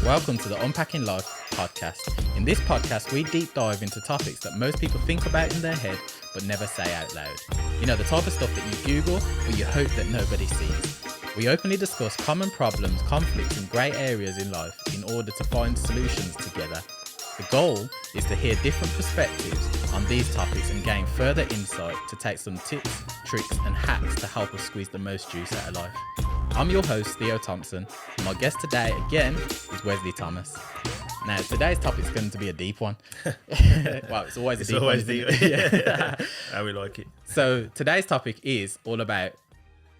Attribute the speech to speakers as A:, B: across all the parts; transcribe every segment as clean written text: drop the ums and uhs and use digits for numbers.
A: Welcome to the Unpacking Life podcast. In this podcast, we deep dive into topics that most people think about in their head but never say out loud. You know, the type of stuff that you Google but you hope that nobody sees. We openly discuss common problems, conflicts and grey areas in life in order to find solutions together. The goal is to hear different perspectives on these topics and gain further insight to take some tips, tricks and hacks to help us squeeze the most juice out of life. I'm your host, Theo Thompson, and my guest today again is Wesley Thomas. Now, today's topic is going to be a deep one. Well, it's always a deep one, isn't it? Yeah.
B: How we like it.
A: So today's topic is all about,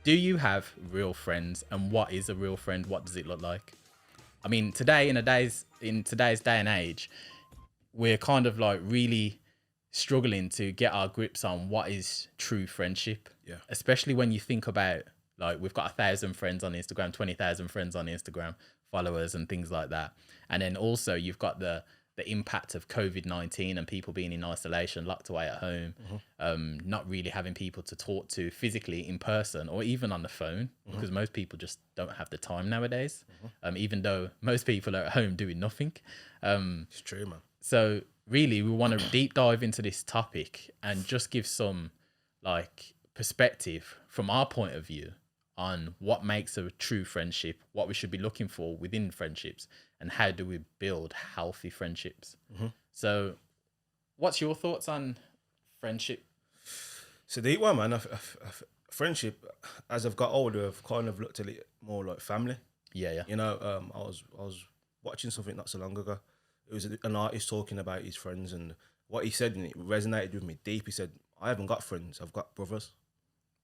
A: do you have real friends, and what is a real friend? What does it look like? I mean, today in today's day and age, we're kind of like really struggling to get our grips on what is true friendship.
B: Yeah.
A: Especially when you think about, like, we've got 1,000 friends on Instagram, 20,000 friends on Instagram, followers and things like that. And then also you've got the impact of COVID-19 and people being in isolation, locked away at home, not really having people to talk to physically in person or even on the phone, because most people just don't have the time nowadays, even though most people are at home doing nothing.
B: It's true, man.
A: So really, we want to deep dive into this topic and just give some like perspective from our point of view on what makes a true friendship, what we should be looking for within friendships, and how do we build healthy friendships. So what's your thoughts on friendship?
B: So the one, man, friendship, as I've got older, I've kind of looked at it more like family.
A: Yeah.
B: You know, I was watching something not so long ago. It was an artist talking about his friends, and what he said, and it resonated with me deep. He said, I haven't got friends, I've got brothers.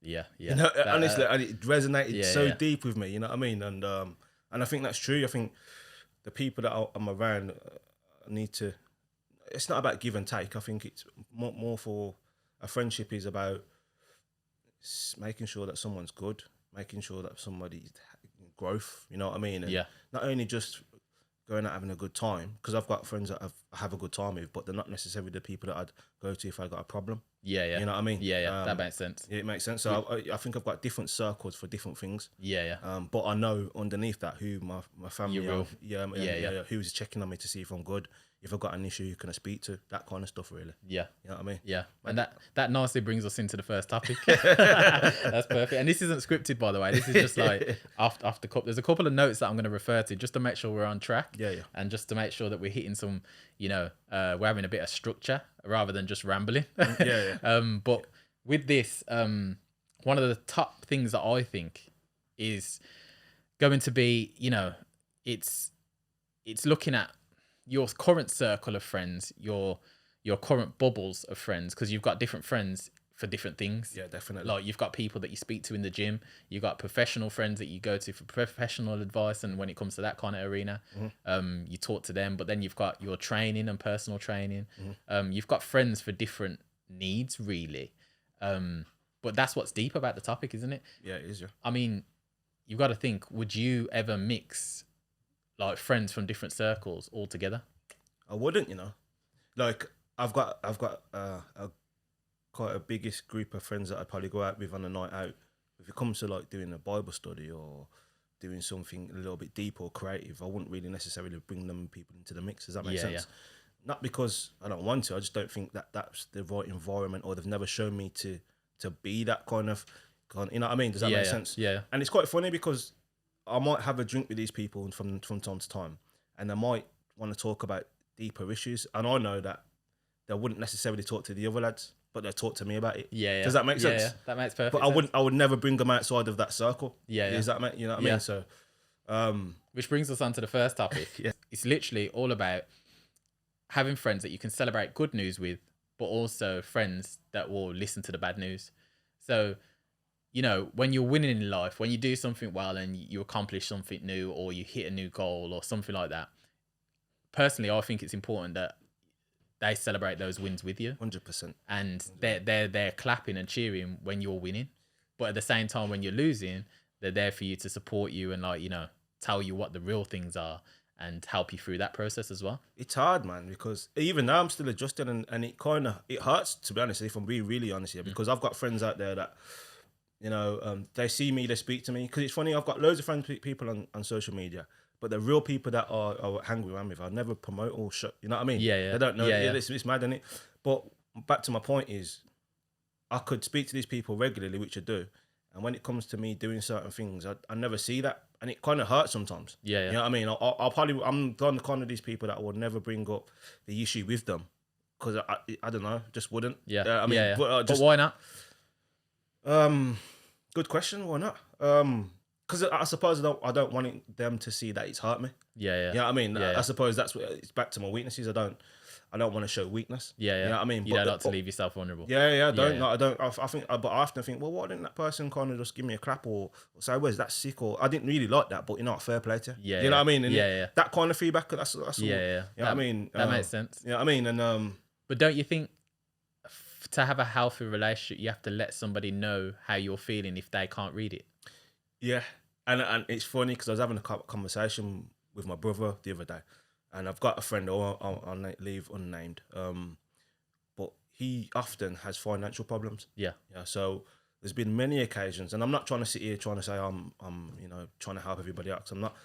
A: Yeah.
B: You know, honestly, and it resonated deep with me, you know what I mean? And I think that's true. I think the people that I'm around need to, it's not about give and take. I think it's more for a friendship is about making sure that someone's good, making sure that somebody's growth, you know what I mean? And not only just going out having a good time, because I've got friends that I have a good time with, but they're not necessarily the people that I'd go to if I got a problem.
A: Yeah.
B: You know what I mean?
A: Yeah. That makes sense.
B: It makes sense. So I think I've got different circles for different things.
A: Yeah.
B: But I know underneath that who my family
A: You're
B: are.
A: real.
B: Who's checking on me to see if I'm good. If I've got an issue, who can I speak to? That kind of stuff, really.
A: Yeah.
B: You know what I mean?
A: Yeah. And that nicely brings us into the first topic. That's perfect. And this isn't scripted, by the way. This is just like off the cup. There's a couple of notes that I'm going to refer to just to make sure we're on track.
B: Yeah.
A: And just to make sure that we're hitting some, we're having a bit of structure rather than just rambling. But with this, one of the top things that I think is going to be, it's looking at your current circle of friends, your current bubbles of friends, because you've got different friends for different things.
B: Yeah, definitely.
A: Like, you've got people that you speak to in the gym, you've got professional friends that you go to for professional advice, and when it comes to that kind of arena, you talk to them. But then you've got your training and personal training. You've got friends for different needs, really. But that's what's deep about the topic, isn't it?
B: Yeah, it is. Yeah.
A: I mean, you've got to think, would you ever mix like friends from different circles all together?
B: I wouldn't, like I've got quite a biggest group of friends that I'd probably go out with on a night out. If it comes to like doing a Bible study or doing something a little bit deep or creative, I wouldn't really necessarily bring them people into the mix. Does that make sense? Yeah. Not because I don't want to, I just don't think that that's the right environment, or they've never shown me to be that kind of, you know what I mean? Does that make sense?
A: Yeah.
B: And it's quite funny because I might have a drink with these people from time to time, and they might want to talk about deeper issues, and I know that they wouldn't necessarily talk to the other lads, but they talk to me about it.
A: Yeah.
B: Does that make sense?
A: Yeah, that makes perfect
B: sense.
A: But
B: I would never bring them outside of that circle.
A: Yeah.
B: Does that make, you know what I mean? So,
A: which brings us on to the first topic.
B: Yeah.
A: It's literally all about having friends that you can celebrate good news with, but also friends that will listen to the bad news. So, when you're winning in life, when you do something well and you accomplish something new, or you hit a new goal or something like that, personally, I think it's important that they celebrate those wins with you.
B: 100%.
A: And they're clapping and cheering when you're winning. But at the same time, when you're losing, they're there for you to support you and tell you what the real things are and help you through that process as well.
B: It's hard, man, because even now I'm still adjusting, and it hurts, to be honest, if I'm being really honest here, because I've got friends out there that, they see me, they speak to me. Because it's funny, I've got loads of friends, people on social media, But the real people that are angry around me, I never promote or shut. You know what I mean?
A: Yeah.
B: They don't know.
A: Yeah.
B: It's mad, isn't it? But back to my point is, I could speak to these people regularly, which I do. And when it comes to me doing certain things, I never see that. And it kind of hurts sometimes.
A: Yeah.
B: You know what I mean? I'll probably, I'm the kind of these people that will never bring up the issue with them. Because I don't know, just wouldn't.
A: Yeah.
B: I mean,
A: yeah.
B: But
A: why not?
B: Good question. Why not? Because I suppose I don't want them to see that it's hurt me.
A: Yeah.
B: You know what I mean?
A: Yeah.
B: I suppose that's what it's back to my weaknesses. I don't want to show weakness.
A: Yeah.
B: You know what I mean?
A: You don't like to leave yourself vulnerable.
B: Yeah. I don't. No, I don't. I think, but I often think, well, why didn't that person kind of just give me a clap or say, "Where's that sick?" Or I didn't really like that, but you know, fair play to you.
A: Yeah.
B: You know what I mean? And
A: Yeah.
B: that kind of feedback. That's all.
A: Yeah.
B: You know what I mean?
A: That makes sense.
B: You know what I mean? And
A: But don't you think to have a healthy relationship, you have to let somebody know how you're feeling if they can't read it?
B: yeah, and it's funny because I was having a conversation with my brother the other day, and I've got a friend. I'll leave unnamed. But he often has financial problems.
A: Yeah.
B: So there's been many occasions, and I'm not trying to sit here trying to say I'm trying to help everybody out. 'Cause I'm not.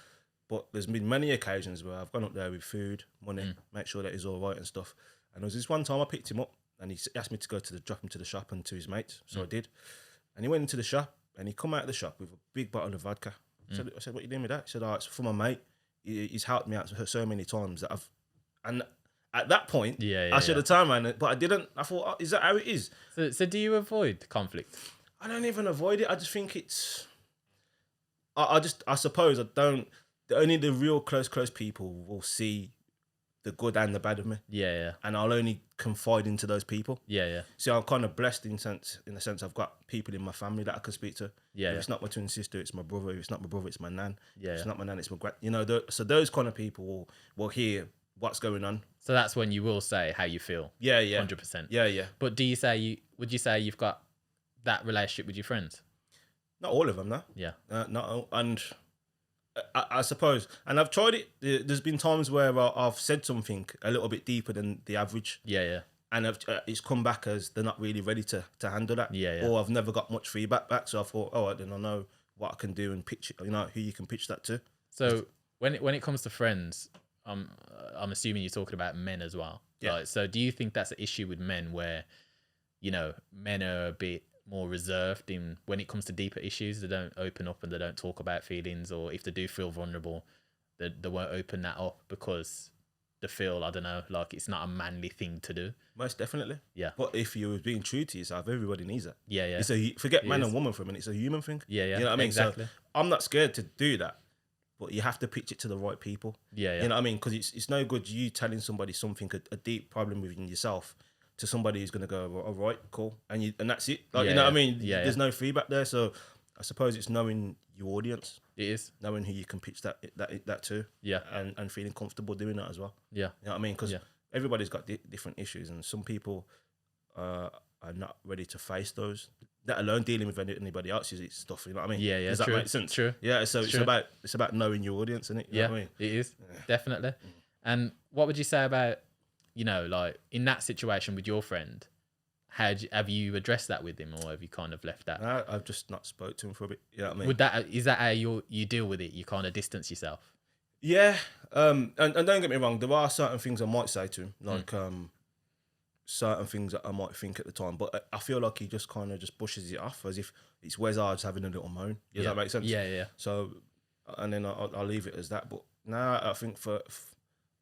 B: But there's been many occasions where I've gone up there with food, money, make sure that he's all right and stuff. And there was this one time I picked him up, and he asked me to go drop him to the shop and to his mates. So I did, and he went into the shop, and he come out of the shop with a big bottle of vodka. I said, "What are you doing with that?" He said, "Oh, it's for my mate. He's helped me out so many times that I've." And at that point, I should have turned around, but I didn't. I thought, oh, is that how it is?
A: So do you avoid conflict?
B: I don't even avoid it. I just think it's. I suppose I don't. Only the real close people will see the good and the bad of me.
A: Yeah.
B: And I'll only confide into those people.
A: Yeah.
B: So I'm kind of blessed in the sense I've got people in my family that I can speak to.
A: Yeah.
B: If it's not my twin sister, it's my brother. If it's not my brother, it's my nan.
A: Yeah.
B: If it's not my nan, it's my grand. You know, so those kind of people will hear what's going on.
A: So that's when you will say how you feel.
B: Yeah.
A: 100%.
B: Yeah.
A: But would you say you've got that relationship with your friends?
B: Not all of them, no.
A: Yeah.
B: Not all, and I suppose, and I've tried it. There's been times where I've said something a little bit deeper than the average.
A: Yeah.
B: And it's come back as they're not really ready to handle that.
A: Yeah.
B: Or I've never got much feedback back. So I thought, then I know what I can do and pitch it, who you can pitch that to.
A: So when it comes to friends, I'm assuming you're talking about men as well.
B: Yeah.
A: Like, so do you think that's an issue with men where, men are a bit more reserved in when it comes to deeper issues? They don't open up and they don't talk about feelings, or if they do feel vulnerable, they won't open that up because they feel, I don't know, like it's not a manly thing to do.
B: Most definitely.
A: Yeah.
B: But if you're being true to yourself, everybody needs that.
A: Yeah.
B: Forget man and woman for a minute. It's a human thing.
A: Yeah.
B: You know what I mean?
A: Exactly.
B: So I'm not scared to do that, but you have to pitch it to the right people.
A: Yeah.
B: You know what I mean? Because it's no good you telling somebody something, a deep problem within yourself, to somebody who's going to go, all right, cool, and that's it. Like, you know what I mean?
A: Yeah.
B: There's no feedback there. So I suppose it's knowing your audience.
A: It is.
B: Knowing who you can pitch that to.
A: Yeah.
B: And feeling comfortable doing that as well.
A: Yeah.
B: You know what I mean? Because everybody's got different issues, and some people are not ready to face those. Let alone dealing with anybody else's stuff. You know what I mean?
A: Yeah.
B: Does that
A: True.
B: make sense?
A: True.
B: Yeah. So it's about knowing your audience, isn't it? You know what I mean?
A: It is. Definitely. And what would you say about, like in that situation with your friend? Have you addressed that with him, or have you kind of left that?
B: I've just not spoke to him for a bit. You know what I mean?
A: Is that how you deal with it? You kind of distance yourself?
B: Yeah. And don't get me wrong, there are certain things I might say to him, like certain things that I might think at the time, but I feel like he just kind of just pushes it off as if it's Wes just having a little moan. Does that make sense?
A: Yeah.
B: So, and then I'll leave it as that. But now I think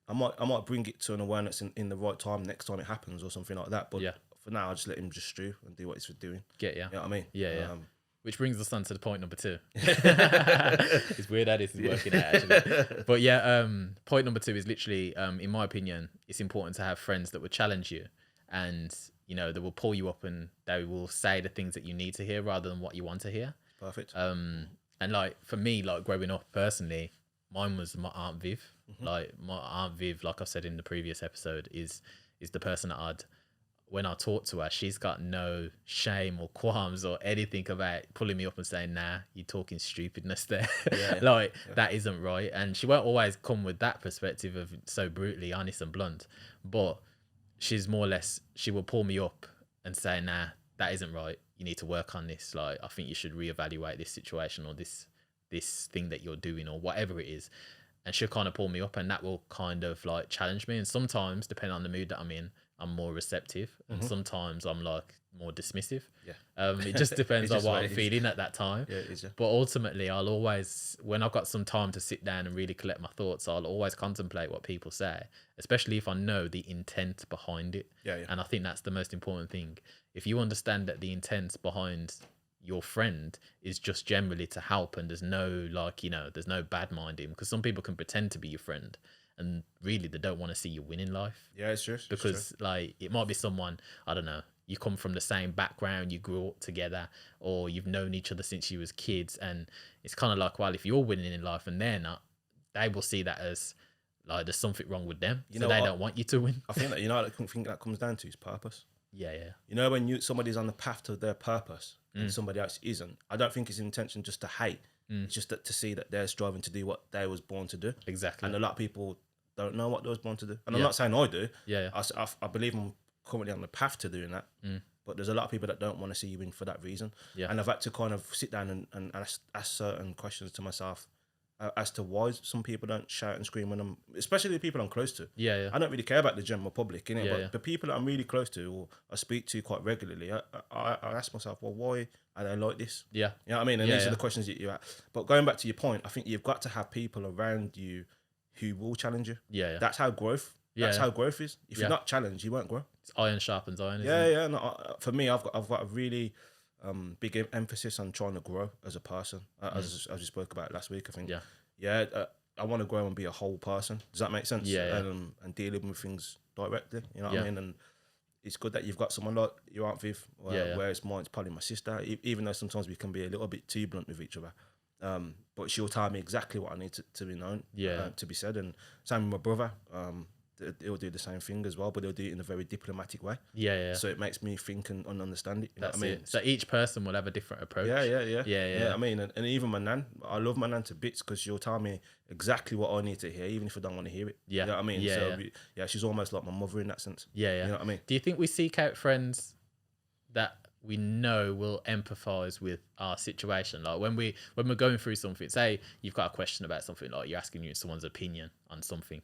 B: I might bring it to an awareness in the right time next time it happens or something like that. But for now, I just let him just stew and do what he's doing.
A: Get ya.
B: You know what I mean?
A: Yeah. Which brings us on to the point number 2. It's weird how this is working out, actually. But point number 2 is literally, in my opinion, it's important to have friends that will challenge you, and they will pull you up and they will say the things that you need to hear rather than what you want to hear.
B: Perfect.
A: And like for me, like growing up personally, mine was my Aunt Viv. Like my Aunt Viv, like I said in the previous episode, is the person that when I talk to her, she's got no shame or qualms or anything about pulling me up and saying, nah, you're talking stupidness there. That isn't right. And she won't always come with that perspective of so brutally honest and blunt, but she's more or less, she will pull me up and say, nah, that isn't right. You need to work on this. Like, I think you should reevaluate this situation or this thing that you're doing or whatever it is. and she'll kind of pull me up, and that will kind of like challenge me. And sometimes, depending on the mood that I'm in, I'm more receptive, and sometimes I'm like more dismissive. It just depends on what I'm feeling at that time. But ultimately, I'll always, when I've got some time to sit down and really collect my thoughts, I'll always contemplate what people say, especially if I know the intent behind it. And I think that's the most important thing. If you understand that the intent behind your friend is just generally to help, and there's no like, you know, there's no bad minding, because some people can pretend to be your friend and really they don't want to see you win in life.
B: It's true.
A: Because like, it might be someone, I don't know, you come from the same background, you grew up together, or you've known each other since you was kids, and it's kind of like, well, if you're winning in life and they're not, they will see that as like there's something wrong with them. You know, they don't want you to win.
B: I think that, you know, I think that comes down to is purpose.
A: Yeah.
B: You know, when somebody's on the path to their purpose and somebody else isn't, I don't think it's intention just to hate. It's just that to see that they're striving to do what they was born to do.
A: Exactly.
B: And a lot of people don't know what they was born to do. And I'm not saying I do. I believe I'm currently on the path to doing that. But there's a lot of people that don't want to see you win for that reason. And I've had to kind of sit down and ask certain questions to myself as to why some people don't shout and scream when I'm, especially the people I'm close to. I don't really care about the general public, innit? But the people that I'm really close to or I speak to quite regularly, I ask myself, well, why are they like this? You know what I mean? And these are the questions that you ask. But going back to your point, I think you've got to have people around you who will challenge you. That's how growth. That's how growth is. If you're not challenged, you won't grow.
A: It's iron sharpens iron. Isn't
B: it? No, for me, I've got a really big emphasis on trying to grow as a person, as we spoke about last week. I think. I want to grow and be a whole person. Does that make sense? And dealing with things directly. You know what I mean? And it's good that you've got someone like your Aunt Viv, whereas mine's probably my sister. Even though sometimes we can be a little bit too blunt with each other. But she'll tell me exactly what I need to be known, to be said. And same with my brother. He'll do the same thing as well, but he'll do it in a very diplomatic way. So it makes me think and understand it. You know what I mean?
A: So each person will have a different approach.
B: I mean, and even my nan, I love my nan to bits because she'll tell me exactly what I need to hear, even if I don't want to hear it. You know what I mean? She's almost like my mother in that sense. You know what I mean?
A: Do you think we seek out friends that we know will empathize with our situation? Like when we're going through something, say you've got a question about something, like you're asking someone's opinion on something.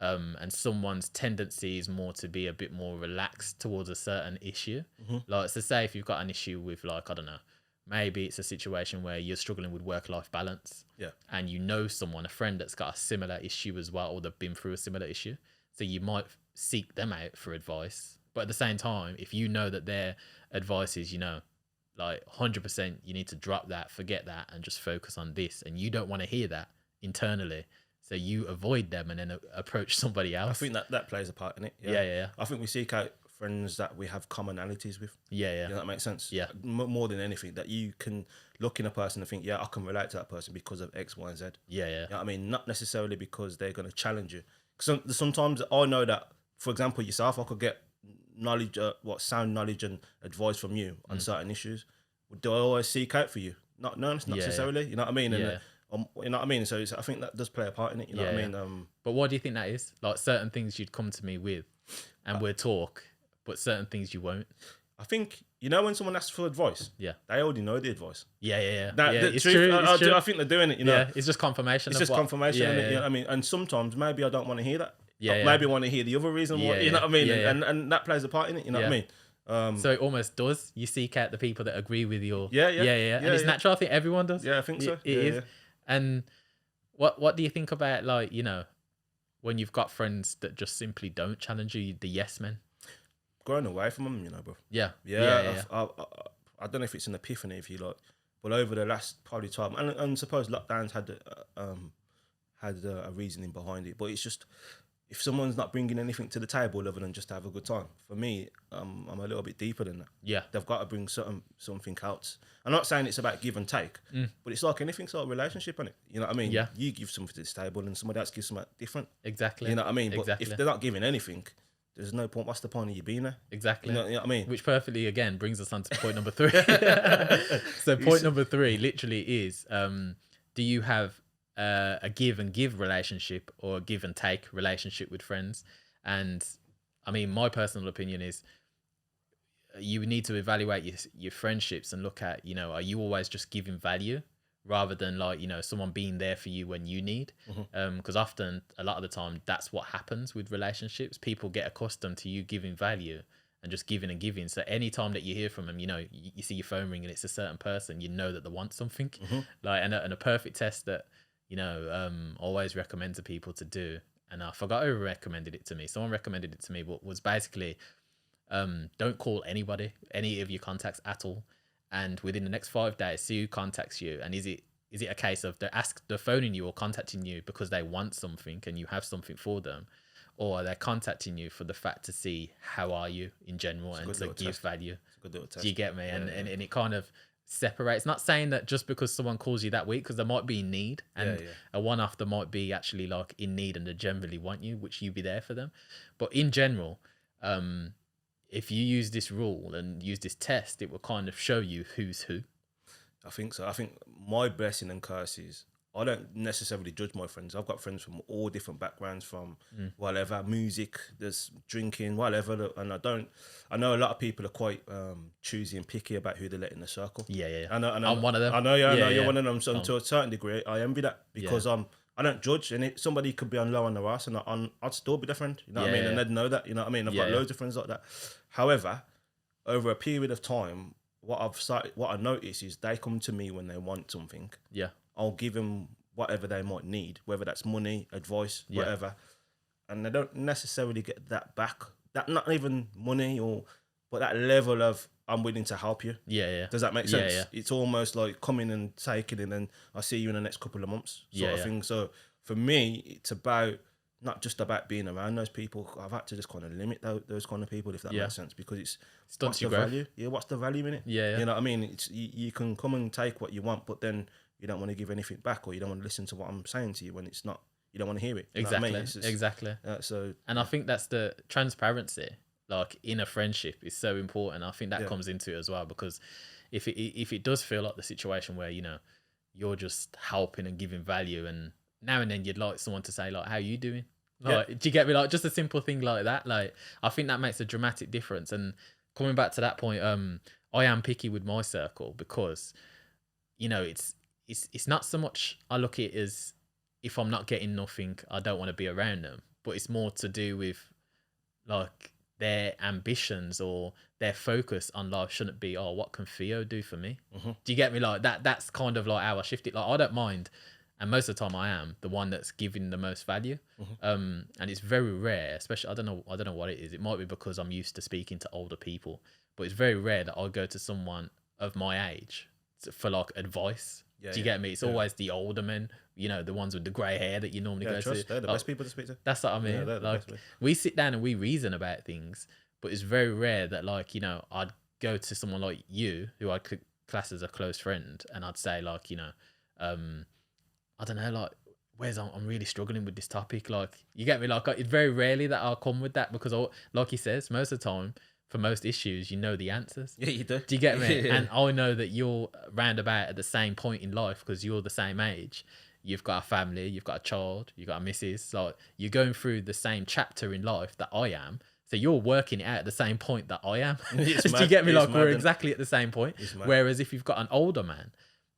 A: And someone's tendency is more to be a bit more relaxed towards a certain issue. Like, so say if you've got an issue with, like, I don't know, maybe it's a situation where you're struggling with work-life balance. And you know someone, a friend that's got a similar issue as well, or they've been through a similar issue. So you might seek them out for advice. But at the same time, if you know that their advice is, you know, like 100%, you need to drop that, forget that, and just focus on this. And you don't want to hear that internally. So you avoid them and then approach somebody else.
B: I think that plays a part in it. I think we seek out friends that we have commonalities with. You know, that makes sense. More than anything, that you can look in a person and think, I can relate to that person because of X, Y, and Z. You know what I mean? Not necessarily because they're going to challenge you. Because sometimes I know that, for example, yourself, I could get knowledge, sound knowledge and advice from you on certain issues. Do I always seek out for you? Not necessarily. You know what I mean? And you know what I mean? So I think that does play a part in it. You know what I mean?
A: But what do you think that is? Like certain things you'd come to me with and we'll talk, but certain things you won't.
B: I think, you know, when someone asks for advice, they already know the advice.
A: It's true.
B: I think they're doing it, you know.
A: It's just confirmation.
B: It's just confirmation. You know what I mean? And sometimes maybe I don't want to hear that. Maybe I want to hear the other reason why, you know what I mean? And that plays a part in it, you know what I mean?
A: So it almost does. You seek out the people that agree with your... And it's natural. I think everyone does.
B: I think so.
A: It is. And what do you think about, like, you know, when you've got friends that just simply don't challenge you, the yes men?
B: Growing away from them, you know, bro. I don't know if it's an epiphany, if you like, but over the last probably time, and suppose lockdowns had a reasoning behind it, but it's just, if someone's not bringing anything to the table other than just to have a good time, for me, I'm a little bit deeper than that. They've got to bring something else. I'm not saying it's about give and take, but it's like anything, sort of relationship, isn't it? You know what I mean? You give something to this table and somebody else gives something different.
A: Exactly.
B: You know what I mean? But if they're not giving anything, there's no point. What's the point of you being there?
A: Exactly.
B: You know what I mean?
A: Which perfectly, again, brings us on to point number 3. So point number 3 literally is, do you have a give and give relationship or a give and take relationship with friends? And I mean, my personal opinion is you need to evaluate your friendships and look at, you know, are you always just giving value, rather than like, you know, someone being there for you when you need. Because often, a lot of the time, that's what happens with relationships. People get accustomed to you giving value and just giving and giving. So anytime that you hear from them, you know, you see your phone ring and it's a certain person, you know that they want something. Like, and a perfect test that, you know, always recommend to people to do. And I forgot who recommended it to me. Someone recommended it to me, but was basically, don't call anybody, any of your contacts at all. And within the next 5 days, see who contacts you. And is it a case of they're phoning you or contacting you because they want something and you have something for them, or they're contacting you for the fact to see how are you in general and to give value. Do you get me? And it kind of separates. Not saying that just because someone calls you that week, because they might be in need, and a one-off they might be actually like in need and they generally want you, which you be there for them. But in general, if you use this rule and use this test, it will kind of show you who's who.
B: I think so. I think my blessing and curse is I don't necessarily judge my friends. I've got friends from all different backgrounds, from whatever, music, there's drinking, whatever. And I know a lot of people are quite choosy and picky about who they let in the circle.
A: Yeah.
B: I'm
A: one of them.
B: I know you're one of them. So to a certain degree, I envy that, because I don't judge, and somebody could be on low on their ass, and I'd still be their friend. You know what I mean? And they'd know that. You know what I mean? I've got loads of friends like that. However, over a period of time, what I notice is they come to me when they want something. Yeah. I'll give them whatever they might need, whether that's money, advice, whatever, and they don't necessarily get that back. That not even money, but that level of I'm willing to help you. Yeah. Does that make sense? Yeah. It's almost like coming and taking, and then I'll see you in the next couple of months, sort of thing. So for me, it's not just about being around those people. I've had to just kind of limit those kind of people, if that makes sense, because it's what's the value? Yeah, what's the value in it? Yeah. You know what I mean? It's you can come and take what you want, but then you don't want to give anything back, or you don't want to listen to what I'm saying to you when it's not. You don't want to hear it.
A: Exactly.
B: Know what I mean?
A: Exactly. And I think that's the transparency, like in a friendship, is so important. I think that comes into it as well, because if it does feel like the situation where, you know, you're just helping and giving value, and now and then you'd like someone to say like, how you doing? Like, do you get me? Like, just a simple thing like that. Like, I think that makes a dramatic difference. And coming back to that point, I am picky with my circle, because, you know, it's not so much I look at it as if I'm not getting nothing, I don't want to be around them, but it's more to do with like their ambitions or their focus on life shouldn't be, oh, what can Theo do for me? Do you get me? Like that's kind of like how I shift it. Like, I don't mind, and most of the time I am the one that's giving the most value. And it's very rare, especially I don't know what it is. It might be because I'm used to speaking to older people, but it's very rare that I'll go to someone of my age for like advice. Do you get me? It's always the older men, you know, the ones with the grey hair that you normally go to.
B: They're the best people to speak to.
A: That's what I mean. Like, we sit down and we reason about things, but it's very rare that, like, you know, I'd go to someone like you, who I could class as a close friend, and I'd say like, you know, I don't know, like, I'm really struggling with this topic. Like, you get me? Like, it's very rarely that I'll come with that, because like he says, most of the time, for most issues, you know the answers. Yeah, you do. Do you get me? And I know that you're roundabout at the same point in life, because you're the same age. You've got a family, you've got a child, you've got a missus. Like, you're going through the same chapter in life that I am. So you're working it out at the same point that I am. Do you get me? Like, we're exactly at the same point. Whereas if you've got an older man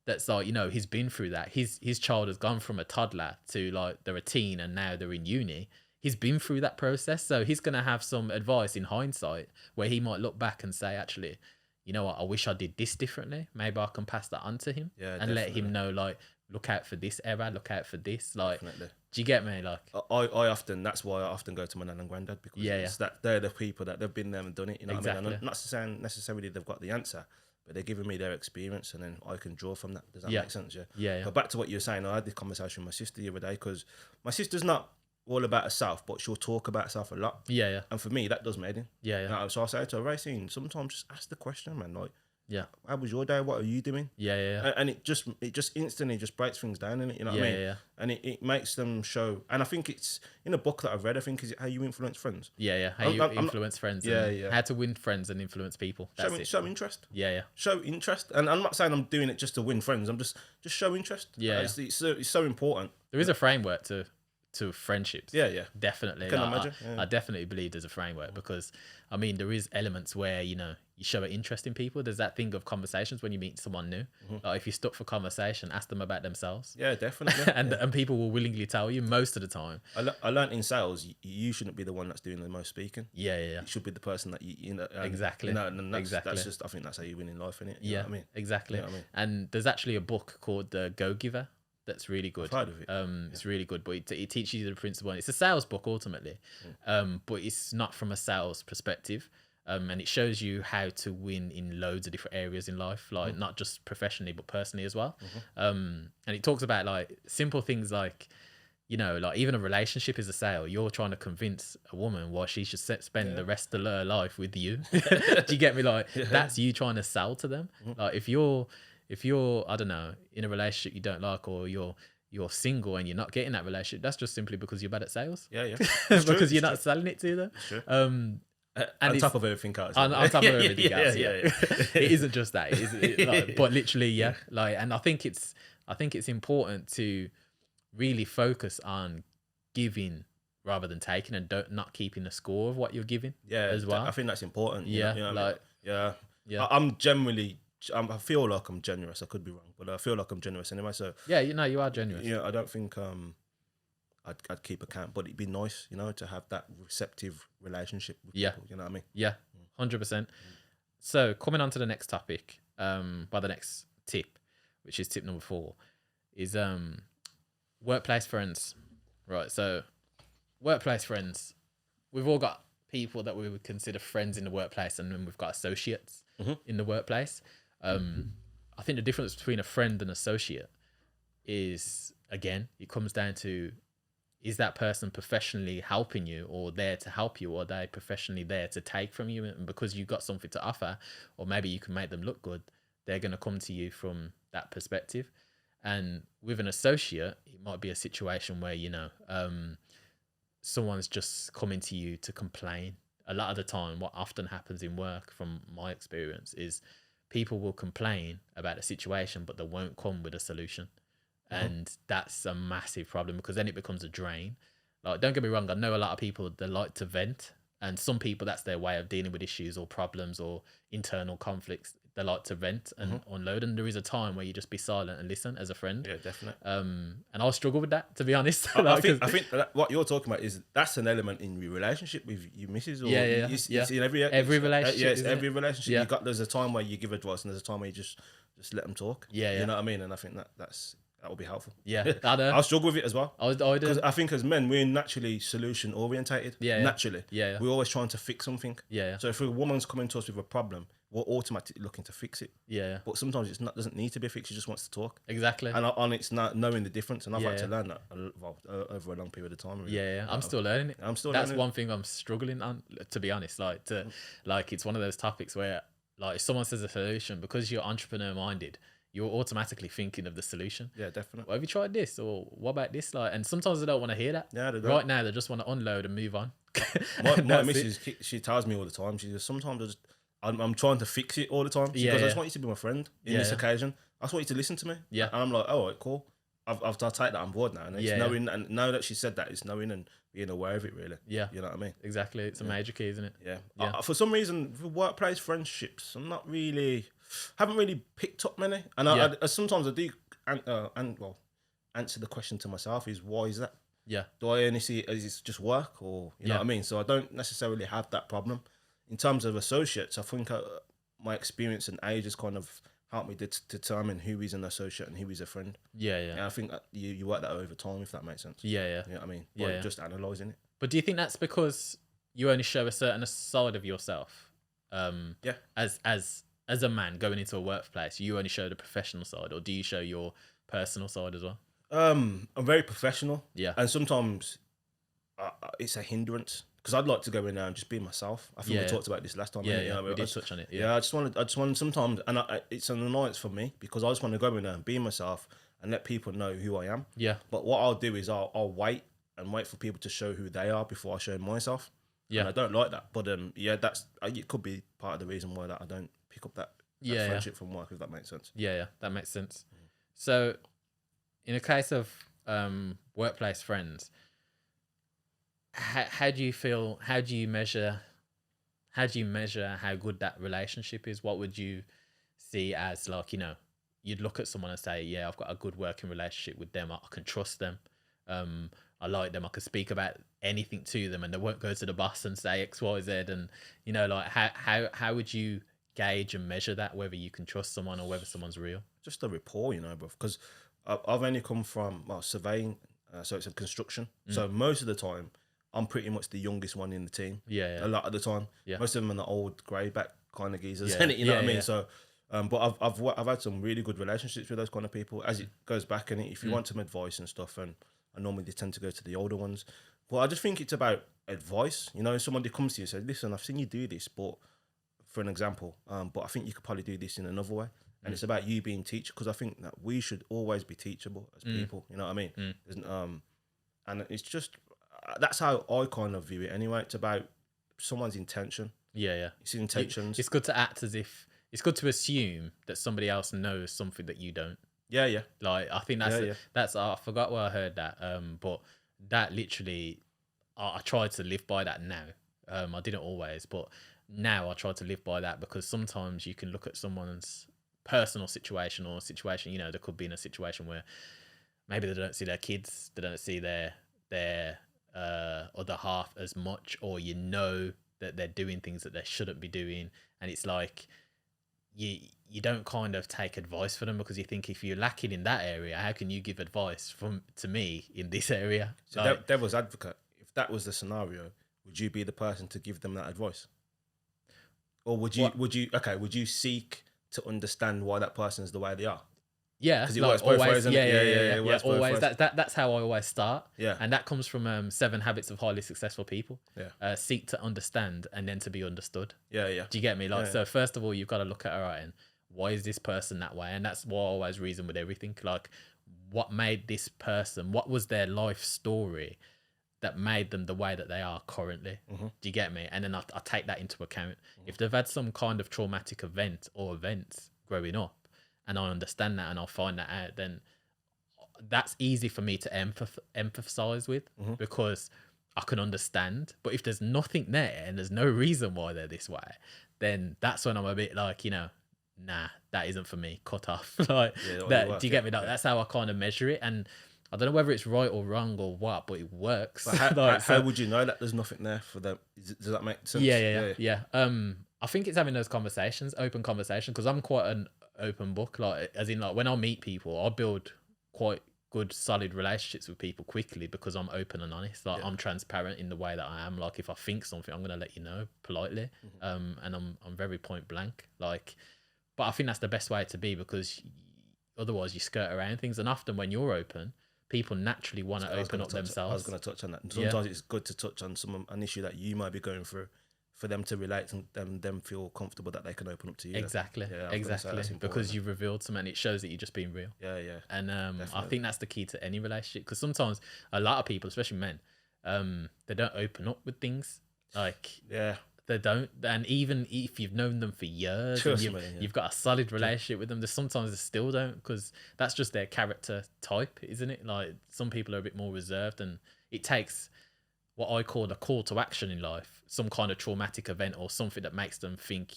A: that's like, you know, he's been through that. His child has gone from a toddler to like they're a teen and now they're in uni. He's been through that process. So he's going to have some advice in hindsight where he might look back and say, actually, you know what, I wish I did this differently. Maybe I can pass that on to him and let him know, like, look out for this error, look out for this. Like, definitely. Do you get me? Like,
B: that's why I often go to my nan and granddad, because it's that they're the people that they've been there and done it. You know what I mean? I'm not saying necessarily they've got the answer, but they're giving me their experience, and then I can draw from that. Does that make sense? Yeah. But back to what you were saying, I had this conversation with my sister the other day, because my sister's not all about herself, but she'll talk about herself a lot. Yeah. And for me, that does matter. Yeah. So I say to her, Racine, sometimes just ask the question, man. Like, how was your day? What are you doing? Yeah. And it just instantly just breaks things down, innit? You know what I mean? Yeah. And it makes them show. And I think it's in a book that I've read. I think, is it How You Influence Friends?
A: Yeah. How you influence friends. Yeah. How to win friends and influence people.
B: Show interest.
A: Yeah.
B: Show interest. And I'm not saying I'm doing it just to win friends. I'm just show interest. Yeah. It's so important.
A: There is a framework to to friendships.
B: Yeah.
A: Definitely.
B: Can imagine.
A: I definitely believe there's a framework because, I mean, there is elements where, you show an interest in people. There's that thing of conversations when you meet someone new. Like if you're stuck for conversation, ask them about themselves.
B: Yeah, definitely.
A: And people will willingly tell you most of the time.
B: I learned in sales, you shouldn't be the one that's doing the most speaking.
A: Yeah.
B: You should be the person that you know.
A: Exactly.
B: And
A: exactly.
B: That's just, I think that's how you win in life, innit?
A: Yeah,
B: know what I mean?
A: exactly.
B: You know what I mean?
A: And there's actually a book called The Go-Giver that's really good.
B: I've heard of it.
A: It's really good, but it teaches you the principle. It's a sales book ultimately, but it's not from a sales perspective. And it shows you how to win in loads of different areas in life, like not just professionally but personally as well. And it talks about like simple things like, like even a relationship is a sale. You're trying to convince a woman why she should spend the rest of her life with you. Do you get me? Like that's you trying to sell to them. Like if you're I don't know, in a relationship you don't like, or you're single and you're not getting that relationship, that's just simply because you're bad at sales.
B: Yeah.
A: Because you're not selling it to them.
B: It's true.
A: And
B: on top of everything else.
A: On top of everything else, yeah. It isn't just that. But literally, yeah. Like, and I think it's important to really focus on giving rather than taking, and not keeping a score of what you're giving.
B: Yeah,
A: as well.
B: I think that's important.
A: Yeah,
B: you know
A: like
B: yeah. I'm generally. I feel like I'm generous. I could be wrong, but I feel like I'm generous anyway. So
A: yeah, you are generous.
B: Yeah, I don't think I'd keep account, but it'd be nice, to have that receptive relationship with people, you know what I mean?
A: Yeah, 100%. So coming on to the next topic, by the next tip, which is tip number 4, is workplace friends. Right, so workplace friends, we've all got people that we would consider friends in the workplace, and then we've got associates in the workplace. I think the difference between a friend and associate is, again, it comes down to, is that person professionally helping you or there to help you, or are they professionally there to take from you? And because you've got something to offer, or maybe you can make them look good, they're going to come to you from that perspective. And with an associate, it might be a situation where, someone's just coming to you to complain. A lot of the time, what often happens in work, from my experience, is people will complain about a situation, but they won't come with a solution. And that's a massive problem, because then it becomes a drain. Like, don't get me wrong, I know a lot of people, they like to vent, and some people, that's their way of dealing with issues or problems or internal conflicts. They like to vent and unload, and there is a time where you just be silent and listen as a friend.
B: Yeah, definitely.
A: And I struggle with that, to be honest.
B: I think that what you're talking about that's an element in your relationship with your missus, or it's in every
A: relationship.
B: It's every relationship. Yeah. There's a time where you give advice, and there's a time where you just let them talk.
A: Yeah.
B: You know what I mean? And I think that would be helpful.
A: Yeah,
B: I'll struggle with it as well.
A: I do.
B: Because I think as men, we're naturally solution orientated.
A: Yeah.
B: Naturally.
A: Yeah.
B: We're always trying to fix something.
A: Yeah.
B: So if a woman's coming to us with a problem, we're automatically looking to fix it.
A: Yeah.
B: But sometimes doesn't need to be fixed. She just wants to talk.
A: Exactly.
B: And it's not knowing the difference. And I've had to learn that over a long period of time. Really.
A: Yeah. I'm still learning it. That's one thing I'm struggling on, to be honest. Like it's one of those topics where, like, if someone says a solution, because you're entrepreneur minded, you're automatically thinking of the solution.
B: Yeah, definitely.
A: Well, have you tried this? Or what about this? Like, and sometimes they don't want to hear that.
B: Yeah, they don't.
A: Right now, they just want to unload and move on.
B: My missus, she tells me all the time. She says, sometimes I'm trying to fix it all the time. She goes, I just want you to be my friend in this occasion. I just want you to listen to me.
A: Yeah.
B: And I'm like, oh, right, cool. I've take that on board now. And it's knowing, and now that she said that, it's knowing and being aware of it, really.
A: Yeah.
B: You know what I mean?
A: Exactly. It's a major key, isn't it?
B: Yeah. For some reason, for workplace friendships, haven't really picked up many. And I sometimes I do, answer the question to myself is, why is that?
A: Yeah.
B: Do I only see it as it's just work, or, you know what I mean? So I don't necessarily have that problem. In terms of associates, I think my experience and age has kind of helped me to determine who is an associate and who is a friend. Yeah. And I think that you work that over time, if that makes sense. Yeah. You know what I mean? By just analysing it.
A: But do you think that's because you only show a certain side of yourself? As a man going into a workplace, you only show the professional side, or do you show your personal side as well?
B: I'm very professional.
A: Yeah.
B: And sometimes it's a hindrance, because I'd like to go in there and just be myself. I think we talked about this last time.
A: We did touch on it.
B: Yeah, I just want sometimes, and it's an annoyance for me, because I just want to go in there and be myself and let people know who I am.
A: Yeah.
B: But what I'll do is I'll wait for people to show who they are before I show myself. Yeah. And I don't like that. But that's it could be part of the reason why that I don't pick up that friendship from work, if that makes sense.
A: Yeah, that makes sense. So in a case of workplace friends, how do you feel? How do you measure? How do you measure how good that relationship is? What would you see as like, you'd look at someone and say, yeah, I've got a good working relationship with them. I can trust them. I like them. I can speak about anything to them, and they won't go to the boss and say X, Y, Z. And like how would you gauge and measure that, whether you can trust someone or whether someone's real?
B: Just a rapport, bro. Because I've only come from surveying, so it's a construction. So most of the time, I'm pretty much the youngest one in the team.
A: Yeah.
B: A lot of the time.
A: Yeah.
B: Most of them are the old grey back kind of geezers.
A: Yeah.
B: You know what I mean? So, but I've had some really good relationships with those kind of people. As it goes back, and if you want some advice and stuff, and I normally tend to go to the older ones. But I just think it's about advice. Somebody comes to you and says, "Listen, I've seen you do this, but for an example, but I think you could probably do this in another way." And it's about you being teacher, because I think that we should always be teachable as people. You know what I mean? And it's just that's how I kind of view it anyway. It's about someone's intention.
A: Yeah.
B: It's intentions.
A: It's good to act as if it's good to assume that somebody else knows something that you don't.
B: Yeah.
A: Like I think that's I forgot where I heard that. But that literally, I try to live by that now. I didn't always, but now I try to live by that, because sometimes you can look at someone's personal situation or situation. There could be in a situation where maybe they don't see their kids, they don't see their other half as much, or that they're doing things that they shouldn't be doing, and it's like you don't kind of take advice from them, because you think, if you're lacking in that area, how can you give advice to me in this area?
B: So like, devil's advocate, if that was the scenario, would you be the person to give them that advice, or would you seek to understand why that person is the way they are?
A: Yeah,
B: because it works both ways.
A: Yeah, always. That's how I always start.
B: Yeah,
A: and that comes from 7 Habits of Highly Successful People.
B: Yeah,
A: seek to understand and then to be understood.
B: Yeah.
A: Do you get me? So first of all, you've got to look at, all right, and why is this person that way? And that's why I always reason with everything. Like, what made this person? What was their life story that made them the way that they are currently? Do you get me? And then I take that into account. If they've had some kind of traumatic event or events growing up, and I understand that, and I'll find that out, then that's easy for me to emphasize with, because I can understand. But if there's nothing there and there's no reason why they're this way, then that's when I'm a bit like, nah, that isn't for me. Cut off. Like that. Do you get me? Like, that's how I kind of measure it. And I don't know whether it's right or wrong or what, but it works.
B: But how would you know that there's nothing there for them? Does that make sense?
A: Yeah. I think it's having those conversations, open conversation, because I'm quite an open book. Like, as in, like, when I meet people, I build quite good, solid relationships with people quickly, because I'm open and honest. Like, I'm transparent in the way that I am. Like, if I think something, I'm gonna let you know politely. And I'm very point blank. Like, but I think that's the best way to be, because otherwise you skirt around things. And often when you're open, people naturally want to open up themselves.
B: I was going to touch on that. Sometimes it's good to touch on an issue that you might be going through, for them to relate and them feel comfortable that they can open up to you.
A: Exactly. Because you've revealed something, it shows that you're just being real.
B: Yeah.
A: And I think that's the key to any relationship, because sometimes a lot of people, especially men, they don't open up with things. Like, they don't. And even if you've known them for years, and you've got a solid relationship with them, there's sometimes they still don't, because that's just their character type, isn't it? Like, some people are a bit more reserved, and it takes what I call a call to action in life, some kind of traumatic event or something that makes them think,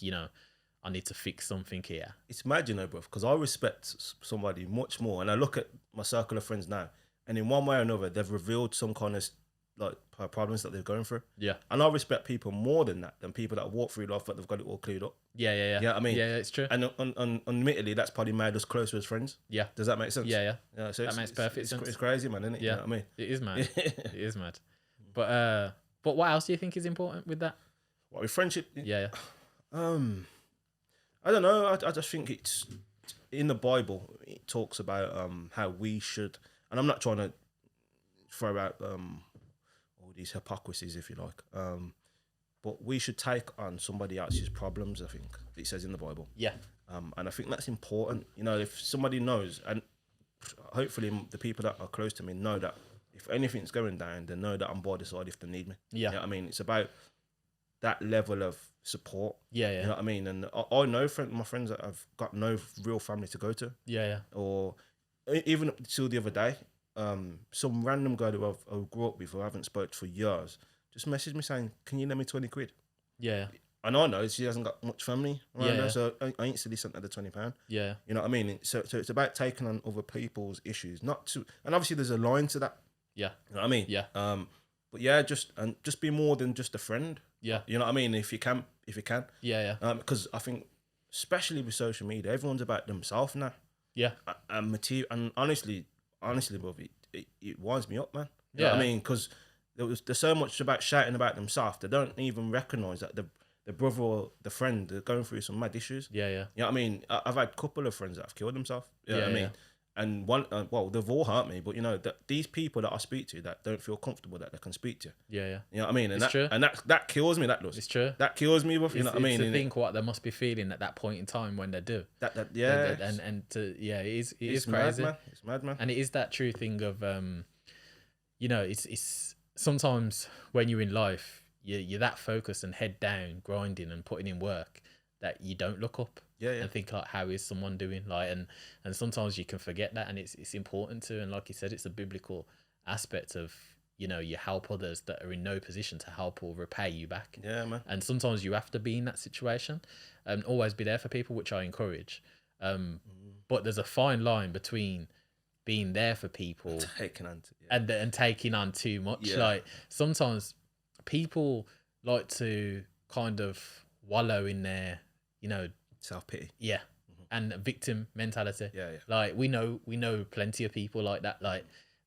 A: I need to fix something here.
B: It's mad, bro, because I respect somebody much more, and I look at my circle of friends now, and in one way or another, they've revealed some kind of like problems that they're going through.
A: Yeah.
B: And I respect people more than people that walk through life but they've got it all cleared up.
A: Yeah.
B: Yeah, I mean,
A: yeah, it's true.
B: And admittedly, that's probably made us closer as friends.
A: Yeah.
B: Does that make sense?
A: Yeah.
B: So
A: that makes perfect sense.
B: It's crazy, man, isn't it?
A: Yeah.
B: You know what I mean?
A: It is mad. It is mad. But what else do you think is important with that?
B: What, with friendship?
A: Yeah.
B: I don't know. I just think it's in the Bible. It talks about how we should, and I'm not trying to throw out all these hypocrisies, if you like, but we should take on somebody else's problems. I think it says in the Bible.
A: Yeah.
B: And I think that's important. If somebody knows, and hopefully the people that are close to me know that if anything's going down, they know that I'm by the side if they need me.
A: Yeah.
B: You know what I mean? It's about that level of support.
A: Yeah.
B: You know what I mean? And I know my friends that have got no real family to go to.
A: Yeah.
B: Or even up till the other day, some random guy who I grew up with who I haven't spoke to for years just messaged me saying, "Can you lend me 20 quid?"
A: Yeah.
B: And I know she hasn't got much family around
A: Yeah.
B: her, so I instantly sent her the £20.
A: Yeah.
B: You know what I mean? So it's about taking on other people's issues, not to. And obviously, there's a line to that.
A: Yeah.
B: You know what I mean?
A: Yeah.
B: But yeah, just be more than just a friend.
A: Yeah.
B: You know what I mean? If you can.
A: Yeah. Yeah.
B: Because I think, especially with social media, everyone's about themselves now.
A: Yeah.
B: And material. And honestly, bro, it winds me up, man. You
A: Yeah.
B: know what I mean? Because there's so much about shouting about themselves. They don't even recognise that the brother or the friend are going through some mad issues.
A: Yeah. Yeah.
B: You know what I mean? I've had a couple of friends that have killed themselves. You know what I mean?
A: Yeah.
B: And one, well, they've all hurt me, but you know that these people that I speak to that don't feel comfortable that they can speak to.
A: Yeah. Yeah.
B: You know what I mean? And
A: It's true.
B: And that kills me. That does.
A: It's true.
B: That kills me. Bro. You know what I mean?
A: To think what they must be feeling at that point in time when they do.
B: Yeah.
A: It is
B: mad,
A: crazy.
B: man. It's mad, man.
A: And it is that true thing of you know, it's sometimes when you're in life, you're that focused and head down, grinding and putting in work that you don't look up.
B: Yeah.
A: And think like, how is someone doing? Like, and sometimes you can forget that, and it's important to. And like you said, it's a biblical aspect of, you know, you help others that are in no position to help or repay you back.
B: Yeah, man.
A: And sometimes you have to be in that situation, and always be there for people, which I encourage. But there's a fine line between being there for people and taking on too much.
B: Yeah.
A: Like sometimes people like to kind of wallow in their, you know,
B: self-pity.
A: Yeah. And victim mentality.
B: Yeah.
A: Like we know plenty of people like that,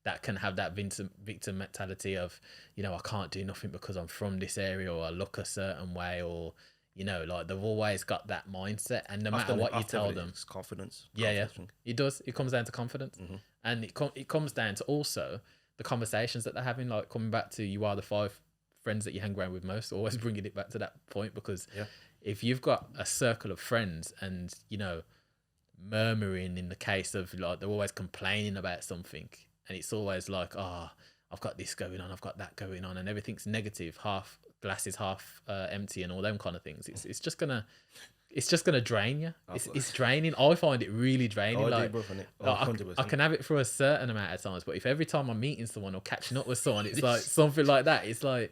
A: that can have that victim mentality of, you know, I can't do nothing because I'm from this area, or I look a certain way, or, you know, like they've always got that mindset, and no matter what you tell them,
B: it's confidence.
A: Yeah. It does. It comes down to confidence, and it comes down to also the conversations that they're having. Like coming back to, you are the 5 friends that you hang around with most. Always bringing it back to that point, because if you've got a circle of friends and, you know, murmuring in the case of like they're always complaining about something, and it's always like, oh, I've got this going on, I've got that going on, and everything's negative, glass is half empty, and all them kind of things. It's just gonna drain you. It's draining. I find it really draining. I can have it for a certain amount of times, but if every time I'm meeting someone or catching up with someone, it's like something like that, it's like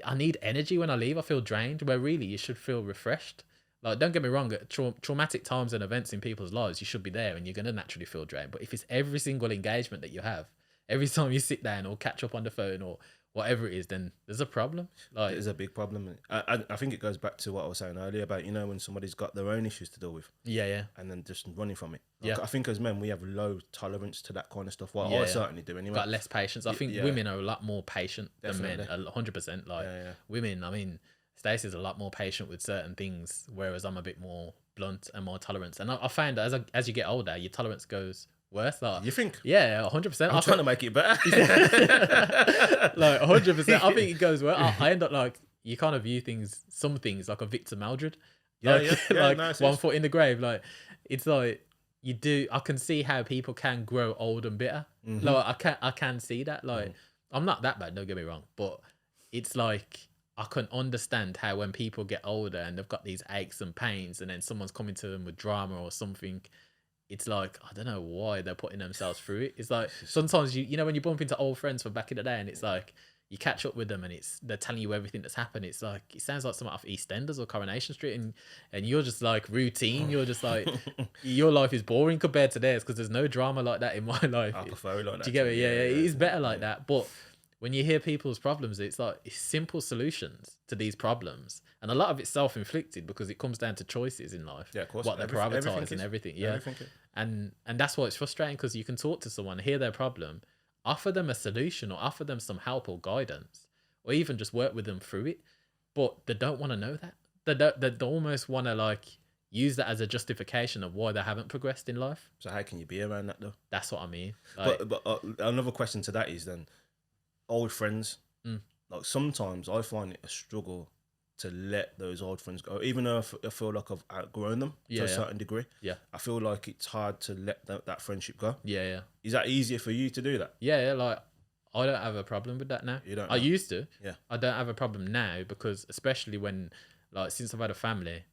A: I need energy when I leave. I feel drained, where really you should feel refreshed. Like, don't get me wrong, at traumatic times and events in people's lives, you should be there and you're going to naturally feel drained. But if it's every single engagement that you have, every time you sit down or catch up on the phone or whatever it is, then there's a problem. Like,
B: there's a big problem. I think it goes back to what I was saying earlier about, you know, when somebody's got their own issues to deal with.
A: Yeah.
B: And then just running from it. Like, I think as men, we have low tolerance to that kind of stuff. Well, I certainly do anyway.
A: Got less patience. I think women are a lot more patient than men. 100%. Like, women, I mean, Stacey's a lot more patient with certain things, whereas I'm a bit more blunt and more tolerant. And I find that as you get older, your tolerance goes worse. Like,
B: you think?
A: Yeah, 100%.
B: I'm trying to make it better.
A: Like 100%. I think it goes well. I end up like, you kind of view some things like a Victor Maldred. Like, like nice, one foot in the grave. Like, it's like I can see how people can grow old and bitter. Like I can see that. Like, I'm not that bad, don't get me wrong, but it's like, I can understand how when people get older and they've got these aches and pains, and then someone's coming to them with drama or something, it's like, I don't know why they're putting themselves through it. It's like, sometimes you know when you bump into old friends from back in the day, and it's like you catch up with them and they're telling you everything that's happened. It's like, it sounds like something off EastEnders or Coronation Street, and you're just like routine. You're just like, your life is boring compared to theirs, because there's no drama like that in my life.
B: I prefer it like that.
A: Do you get it? Yeah, it is better like that. But when you hear people's problems, it's like, it's simple solutions to these problems. And a lot of it's self-inflicted, because it comes down to choices in life.
B: Yeah, of course.
A: What they prioritize and everything. Yeah. And that's why it's frustrating, because you can talk to someone, hear their problem, offer them a solution or offer them some help or guidance, or even just work with them through it. But they don't want to know that. They almost want to like use that as a justification of why they haven't progressed in life.
B: So how can you be around that though?
A: That's what I mean. Like,
B: but another question to that is then, old friends, like sometimes I find it a struggle to let those old friends go, even though I feel like I've outgrown them to a certain degree. Yeah, I feel like it's hard to let that friendship go. Yeah. Is that easier for you to do that?
A: Yeah, like I don't have a problem with that now.
B: You don't?
A: I used to.
B: Yeah.
A: I don't have a problem now, because especially when, like, since I've had a family,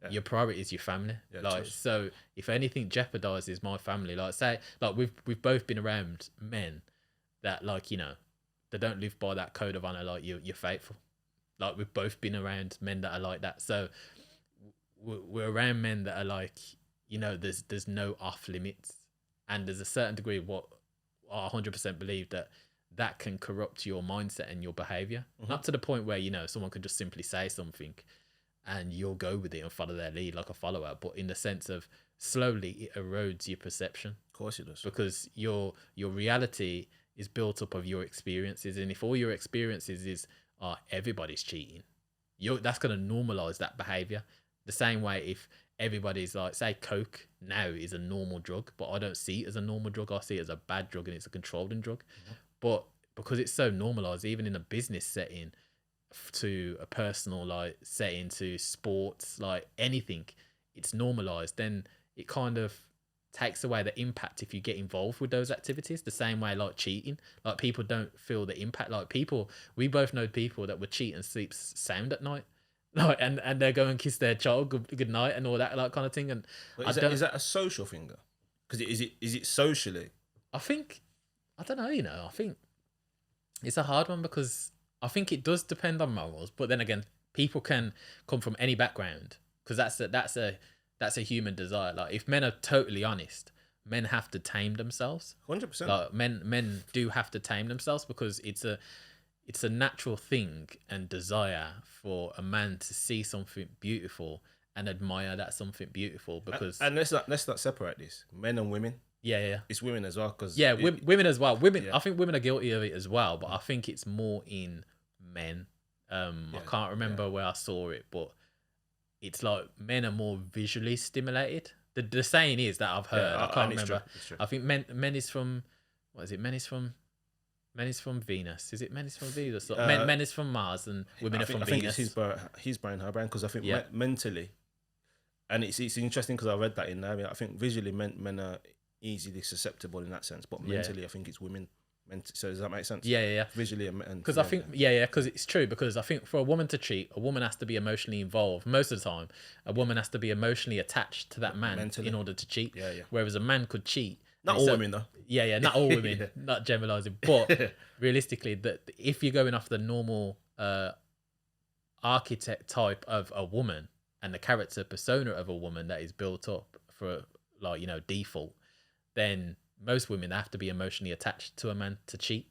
A: Your priority is your family. Like, trust. So if anything jeopardizes my family, like say, like we've both been around men that, like, you know, they don't live by that code of honor. Like you're faithful. Like we've both been around men that are like that. So we're around men that are like, you know, there's no off limits, and there's a certain degree of what I 100% believe that can corrupt your mindset and your behavior. Not to the point where, you know, someone can just simply say something and you'll go with it and follow their lead like a follower, but in the sense of slowly it erodes your perception.
B: Of course it does.
A: Because your reality is built up of your experiences, and if all your experiences is everybody's cheating, that's going to normalize that behavior. The same way if everybody's like, say Coke now is a normal drug, but I don't see it as a normal drug. I see it as a bad drug and it's a controlling drug. But because it's so normalized, even in a business setting, to a personal like setting, to sports, like anything, it's normalized, then it kind of takes away the impact if you get involved with those activities. The same way like cheating, like people don't feel the impact. Like we both know people that would cheat and sleep sound at night, like and they go and kiss their child good night and all that like kind of thing. And
B: is that a social thing though? Because is it socially?
A: I think, I don't know, you know, I think it's a hard one because I think it does depend on morals, but then again, people can come from any background, because that's a human desire. Like if men are totally honest, men have to tame themselves.
B: 100%.
A: Like men do have to tame themselves, because it's a natural thing and desire for a man to see something beautiful and admire that something beautiful. Because
B: and let's not separate this, men and women.
A: Yeah.
B: It's women as well, because
A: women as well. Women, yeah. I think women are guilty of it as well, but I think it's more in men. I can't remember where I saw it, but it's like men are more visually stimulated. The saying is that I've heard. I can't remember.
B: It's true.
A: I think men is from, what is it? Men is from Venus. Is it men is from Venus? Men is from Mars and women are from Venus.
B: I think it's his brain, her brain, because I think mentally, and it's interesting because I read that in there. I think visually men are easily susceptible in that sense, but mentally I think it's women. So does that make sense?
A: Yeah.
B: Visually and
A: because I think because it's true, because I think for a woman to cheat, a woman has to be emotionally involved most of the time. A woman has to be emotionally attached to that man mentally in order to cheat.
B: Yeah.
A: Whereas a man could cheat.
B: Not all women though.
A: Yeah, not all women. Not generalizing, but realistically, that if you're going off the normal archetype type of a woman and the character persona of a woman that is built up for, like, you know, default, then most women have to be emotionally attached to a man to cheat.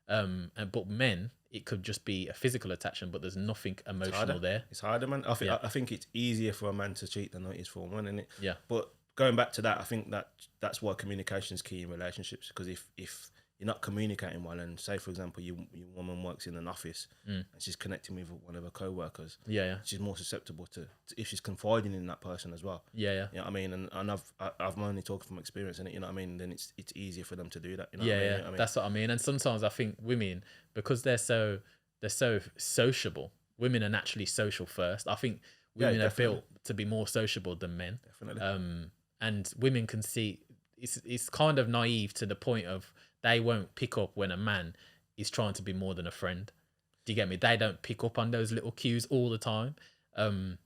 A: But men, it could just be a physical attachment, but there's nothing emotional there.
B: It's harder, man. I think it's easier for a man to cheat than it is for a woman, isn't it?
A: Yeah.
B: But going back to that, I think that's why communication is key in relationships. Because if you're not communicating well, and say for example your woman works in an office and she's connecting with one of her co-workers, she's more susceptible to if she's confiding in that person as well.
A: You know
B: what I mean? And I've only talked from experience, and you know what I mean, then it's easier for them to do that, you know
A: what
B: I mean?
A: That's what I mean. And sometimes I think women, because they're so sociable, women are naturally social first. I think women are built to be more sociable than men.
B: Definitely.
A: And women can see it's kind of naive to the point of they won't pick up when a man is trying to be more than a friend. Do you get me? They don't pick up on those little cues all the time,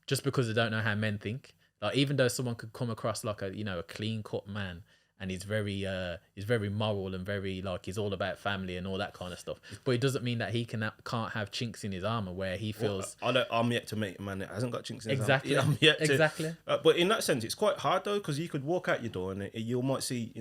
A: just because they don't know how men think. Like even though someone could come across like a clean cut man, and he's very moral and very like he's all about family and all that kind of stuff, but it doesn't mean that he can't have chinks in his armor where he feels.
B: I'm yet to meet a man that hasn't got chinks in his
A: armor.
B: I'm yet to.
A: Exactly.
B: But in that sense, it's quite hard though, because you could walk out your door and you might see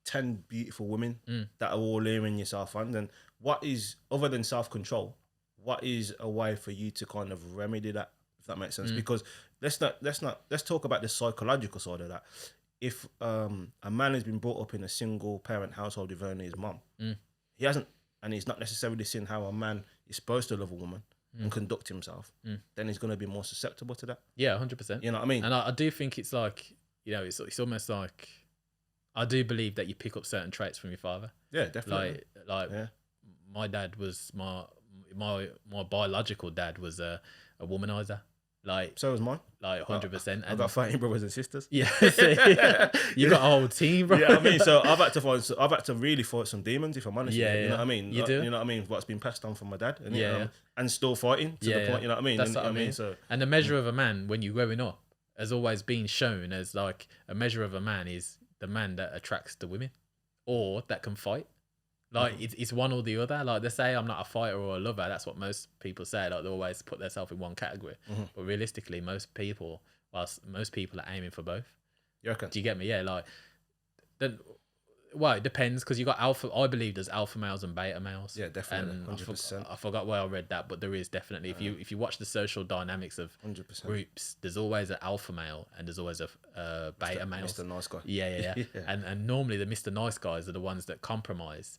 B: 10 beautiful women that are all leering yourself on. And what is, other than self-control, what is a way for you to kind of remedy that, if that makes sense? Because let's talk about the psychological side of that. If a man has been brought up in a single parent household with only his mum, he hasn't, and he's not necessarily seen how a man is supposed to love a woman and conduct himself, then he's going to be more susceptible to that.
A: Yeah, 100%.
B: You know what I mean?
A: And I do think it's like, it's almost like, I do believe that you pick up certain traits from your father.
B: Yeah, definitely.
A: My dad was my biological dad was a womanizer. Like,
B: so was mine.
A: Like 100%.
B: I've got 13 brothers and sisters.
A: Yeah, you got a whole team, bro.
B: Yeah, I mean, so I've had to really fight some demons, if I'm honest.
A: Yeah,
B: you know what I mean.
A: You do.
B: You know what I mean. What's been passed on from my dad, and and still fighting to the point. You know what I mean.
A: That's what I mean.
B: So,
A: and the measure of a man when you're growing up, has always been shown as like a measure of a man is the man that attracts the women or that can fight. Like it's one or the other. Like they say I'm not a fighter or a lover. That's what most people say. Like they always put themselves in one category. But realistically, most people are aiming for both.
B: You reckon?
A: Do you get me? Yeah. Like then. Well, it depends because you got alpha. I believe there's alpha males and beta males.
B: Yeah, definitely, 100%.
A: I forgot where I read that, but there is definitely. If you watch the social dynamics of
B: 100%.
A: groups, there's always an alpha male and there's always a beta male.
B: Mr. Nice Guy.
A: Yeah. And normally the Mr. Nice guys are the ones that compromise,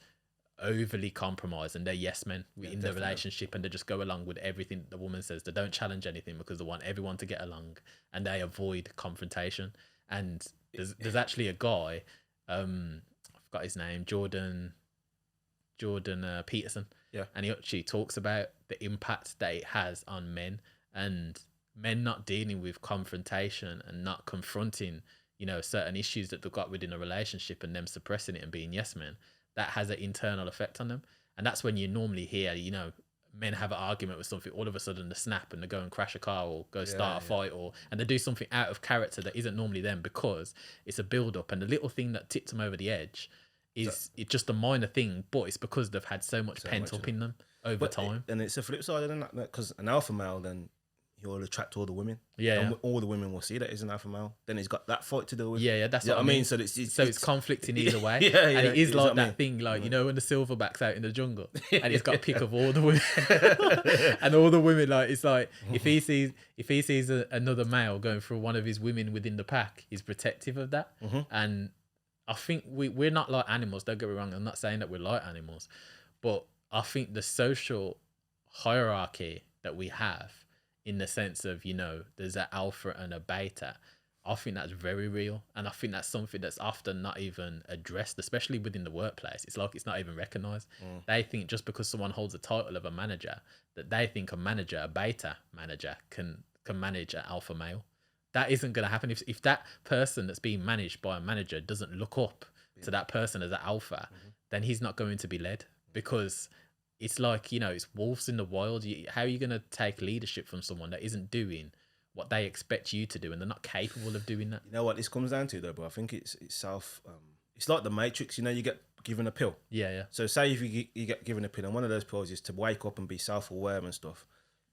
A: overly compromise, and they're yes men in the relationship, and they just go along with everything the woman says. They don't challenge anything because they want everyone to get along, and they avoid confrontation. And there's actually a guy. Got his name, Jordan Peterson.
B: Yeah.
A: And he actually talks about the impact that it has on men, and men not dealing with confrontation and not confronting, certain issues that they've got within a relationship and them suppressing it and being yes men. That has an internal effect on them. And that's when you normally hear, men have an argument with something, all of a sudden they snap and they go and crash a car or go start a fight, and they do something out of character that isn't normally them because it's a build up, and the little thing that tipped them over the edge it's just a minor thing, but it's because they've had so much pent up in them over time.
B: And it's a flip side of that, because an alpha male, then he'll attract all the women.
A: And
B: all the women will see that he's an alpha male. Then he's got that fight to deal with.
A: That's what I mean. So it's conflicting either way. And it is like that thing, like, when the silverback's out in the jungle and he's got pick of all the women and all the women, like, it's like, if he sees another male going through one of his women within the pack, he's protective of that. And I think we're not like animals, don't get me wrong. I'm not saying that we're like animals, but I think the social hierarchy that we have, in the sense of, there's an alpha and a beta, I think that's very real. And I think that's something that's often not even addressed, especially within the workplace. It's like it's not even recognized. They think just because someone holds the title of a manager, that they think a beta manager can manage an alpha male. That isn't going to happen. If that person that's being managed by a manager doesn't look up to that person as an alpha, then he's not going to be led, because it's like, it's wolves in the wild. How are you going to take leadership from someone that isn't doing what they expect you to do, and they're not capable of doing that?
B: You know what this comes down to, though, bro? I think it's self... it's like the Matrix, you get given a pill.
A: Yeah.
B: So say if you get given a pill, and one of those pills is to wake up and be self-aware and stuff.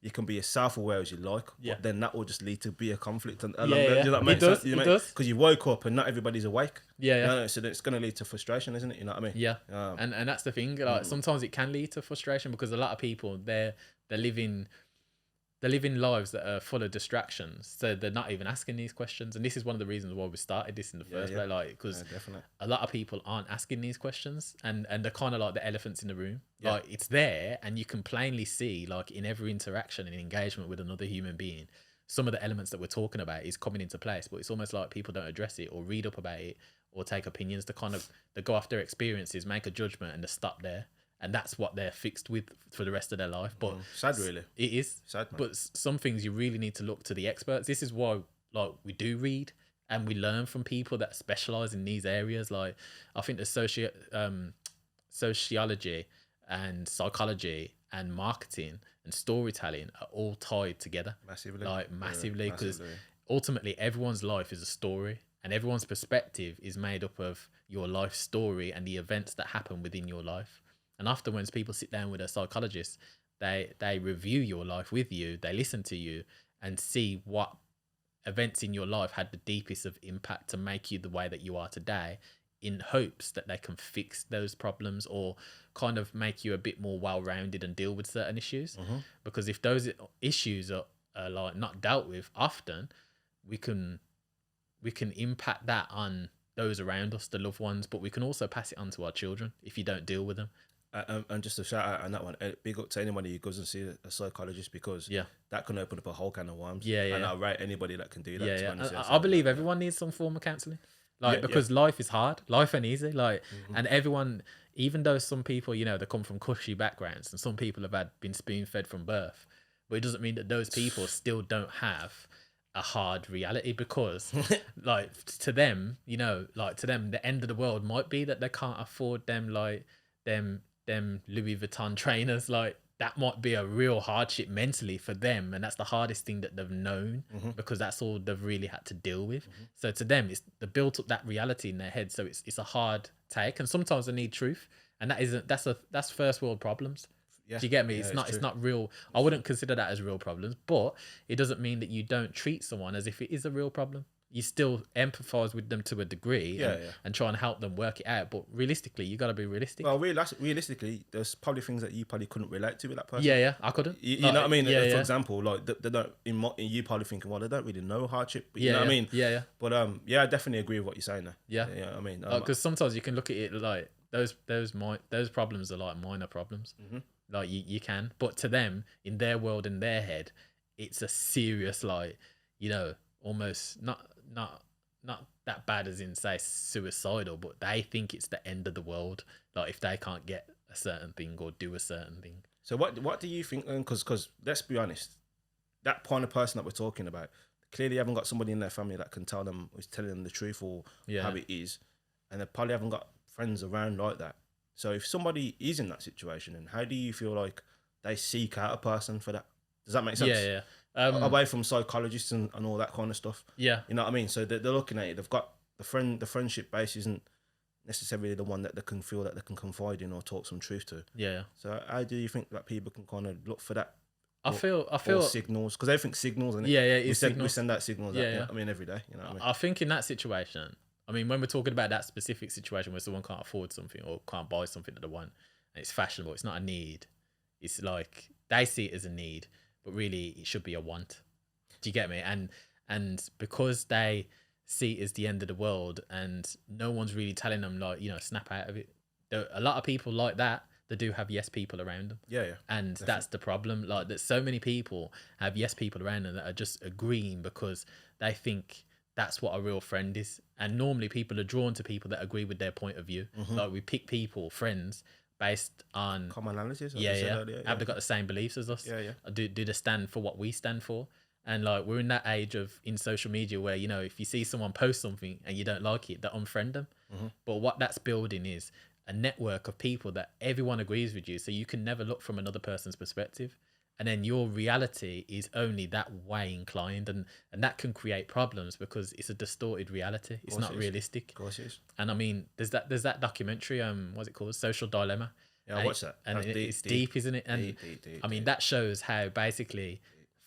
B: You can be as self-aware as you like, but then that will just lead to be a conflict along there. Do you know what I mean?
A: It does.
B: Because you woke up and not everybody's awake.
A: Yeah.
B: So it's going to lead to frustration, isn't it? You know what I mean?
A: Yeah. And that's the thing. Like sometimes it can lead to frustration, because a lot of people they're living lives that are full of distractions, so they're not even asking these questions. And this is one of the reasons why we started this in the first place, like, because a lot of people aren't asking these questions, and they're kind of like the elephants in the room. Like, it's there, and you can plainly see, like, in every interaction and engagement with another human being, some of the elements that we're talking about is coming into place, but it's almost like people don't address it or read up about it or take opinions. They go off their experiences, make a judgment, and they stop there. And that's what they're fixed with for the rest of their life. But
B: sad, really.
A: It is
B: sad, man.
A: But some things you really need to look to the experts. This is why, like, we do read and we learn from people that specialize in these areas. Like, I think the sociology and psychology and marketing and storytelling are all tied together. Massively, because ultimately everyone's life is a story, and everyone's perspective is made up of your life story and the events that happen within your life. And often when people sit down with a psychologist, they review your life with you, they listen to you and see what events in your life had the deepest of impact to make you the way that you are today, in hopes that they can fix those problems or kind of make you a bit more well-rounded and deal with certain issues. Because if those issues are like not dealt with often, we can impact that on those around us, the loved ones, but we can also pass it on to our children if you don't deal with them.
B: And just a shout out on that one, big up to anybody who goes and see a psychologist, because that can open up a whole can of worms. And I'll rate anybody that can do that.
A: I believe everyone needs some form of counselling, because life is hard, life ain't easy, and everyone, even though some people, they come from cushy backgrounds, and some people have been spoon fed from birth, but it doesn't mean that those people still don't have a hard reality, because to them, the end of the world might be that they can't afford them Louis Vuitton trainers that might be a real hardship mentally for them, and that's the hardest thing that they've known because that's all they've really had to deal with. So to them, it's they built up that reality in their head. So it's a hard take, and sometimes they need truth, and that's first world problems.
B: Yeah.
A: Do you get me?
B: Yeah,
A: It's not real. I wouldn't consider that as real problems, but it doesn't mean that you don't treat someone as if it is a real problem. You still empathize with them to a degree and try and help them work it out. But realistically, you got to be realistic.
B: Well, realistically, there's probably things that you probably couldn't relate to with that person.
A: Yeah, I couldn't.
B: You know what I mean? For example, like they don't. You probably thinking, well, they don't really know hardship. But you know what I mean?
A: Yeah.
B: But I definitely agree with what you're saying there.
A: Yeah.
B: I mean,
A: because sometimes you can look at it like those problems are like minor problems. Like you can, but to them, in their world, in their head, it's a serious, like, almost not that bad as in say suicidal, but they think it's the end of the world, like if they can't get a certain thing or do a certain thing.
B: So what do you think then? Because let's be honest, that kind of person that we're talking about clearly haven't got somebody in their family that can tell them, who's telling them the truth or how it is, and they probably haven't got friends around like that. So if somebody is in that situation, and how do you feel like they seek out a person for that? Does that make sense?
A: Yeah.
B: Away from psychologists and all that kind of stuff.
A: Yeah.
B: You know what I mean? So they're looking at it. They've got the friendship base isn't necessarily the one that they can feel that they can confide in or talk some truth to.
A: Yeah.
B: So how do you think that people can kind of look for that?
A: I feel
B: signals, because everything signals, and
A: we
B: send out signals. I mean, every day. You know what I mean?
A: I think in that situation, I mean, when we're talking about that specific situation where someone can't afford something or can't buy something that they want, and it's fashionable, it's not a need. It's like they see it as a need, but really it should be a want. Do you get me? And because they see it as the end of the world, and no one's really telling them, like, snap out of it. A lot of people like that. They do have yes people around them. Yeah. And definitely. That's the problem. Like, that so many people have yes people around them that are just agreeing because they think that's what a real friend is. And normally people are drawn to people that agree with their point of view. Like, we pick friends based on
B: commonalities.
A: Have they got the same beliefs as us? Do they stand for what we stand for? And like, we're in that age in social media where, if you see someone post something and you don't like it, they unfriend them. But what that's building is a network of people that everyone agrees with you, so you can never look from another person's perspective, and then your reality is only that way inclined, and that can create problems because it's a distorted reality. It's not realistic.
B: Of course it is.
A: And I mean, there's that documentary, what's it called, Social Dilemma.
B: Yeah, I watched that.
A: And it's deep, isn't it? And I mean, that shows how basically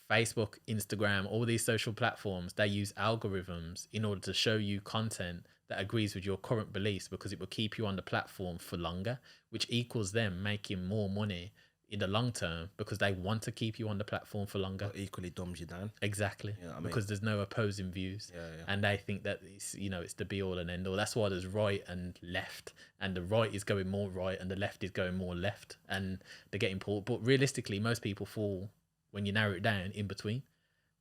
A: Facebook, Instagram, all these social platforms, they use algorithms in order to show you content that agrees with your current beliefs, because it will keep you on the platform for longer, which equals them making more money in the long term because they want to keep you on the platform for longer.
B: But equally dumbs you down.
A: Exactly. You know what I mean? Because there's no opposing views. And they think that it's the be all and end all. That's why there's right and left, and the right is going more right and the left is going more left, and they're getting pulled. But realistically, most people fall, when you narrow it down, in between.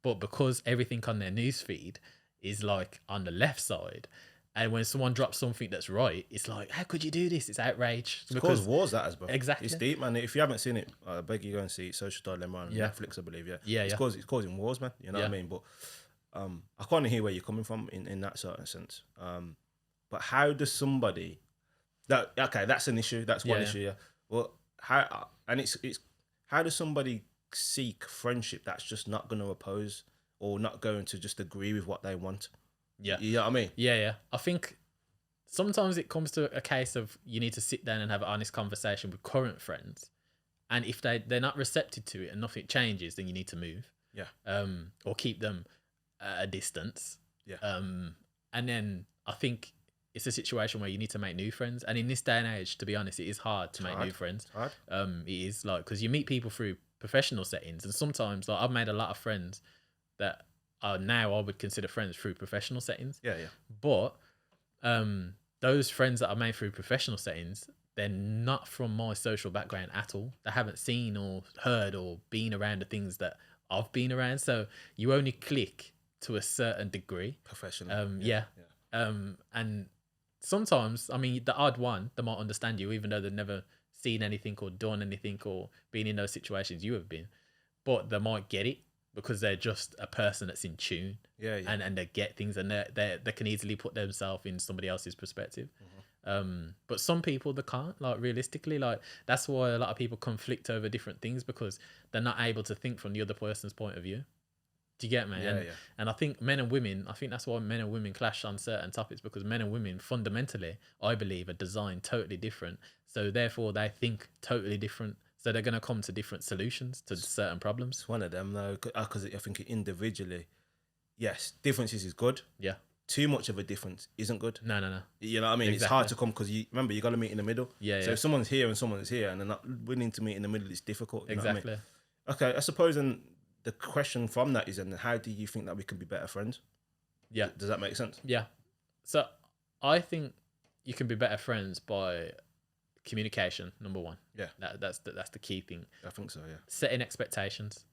A: But because everything on their newsfeed is like on the left side, and when someone drops something that's right, it's like, how could you do this? It's outrage.
B: It's because wars, that is, bro.
A: Exactly.
B: It's deep, man. If you haven't seen it, I beg you go and see it. Social Dilemma on Netflix, I believe. It's causing wars, man. You know what I mean? But I kind of hear where you're coming from in that certain sense. But how does somebody that's an issue. That's one issue. Yeah. Well, how does somebody seek friendship that's just not going to oppose or not going to just agree with what they want?
A: Yeah.
B: You know what I mean?
A: Yeah. I think sometimes it comes to a case of you need to sit down and have an honest conversation with current friends. And if they're not receptive to it and nothing changes, then you need to move.
B: Yeah.
A: Or keep them at a distance.
B: Yeah.
A: And then I think it's a situation where you need to make new friends. And in this day and age, to be honest, it is hard to make new friends.
B: It's hard.
A: It is, like, because you meet people through professional settings. And sometimes, like, I've made a lot of friends that now I would consider friends through professional settings.
B: Yeah.
A: But those friends that I made through professional settings, they're not from my social background at all. They haven't seen or heard or been around the things that I've been around. So you only click to a certain degree.
B: Professional.
A: And sometimes, I mean, the odd one, they might understand you, even though they've never seen anything or done anything or been in those situations you have been. But they might get it because they're just a person that's in tune. And they get things, and they can easily put themselves in somebody else's perspective. But some people they can't, like realistically, like that's why a lot of people conflict over different things because they're not able to think from the other person's point of view. Do you get me? And I think men and women, I think that's why men and women clash on certain topics because men and women fundamentally, I believe, are designed totally different. So therefore they think totally different. So they're going to come to different solutions to certain problems.
B: It's one of them though, because I think individually, yes, differences is good.
A: Yeah.
B: Too much of a difference isn't good.
A: No.
B: You know what I mean? Exactly. It's hard to come because you got to meet in the middle.
A: Yeah.
B: So if someone's here and someone's here and they're not willing to meet in the middle, it's difficult. You know what I mean? Okay, I suppose then the question from that is, and how do you think that we can be better friends?
A: Yeah.
B: Does that make sense?
A: Yeah. So I think you can be better friends by communication, number one.
B: Yeah.
A: That's the key thing.
B: I think so, yeah.
A: Setting expectations.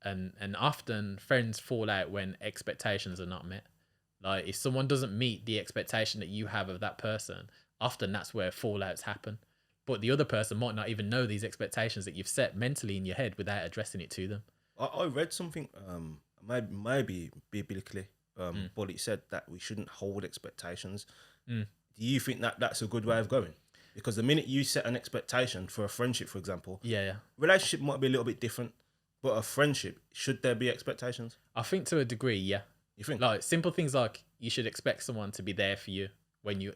A: And often friends fall out when expectations are not met. Like if someone doesn't meet the expectation that you have of that person, often that's where fallouts happen. But the other person might not even know these expectations that you've set mentally in your head without addressing it to them.
B: I read something, maybe biblically, but it said that we shouldn't hold expectations. Do you think that that's a good way of going? Because the minute you set an expectation for a friendship, for example, relationship might be a little bit different, but a friendship, should there be expectations?
A: I think to a degree, yeah.
B: You think?
A: Like simple things like you should expect someone to be there for you when you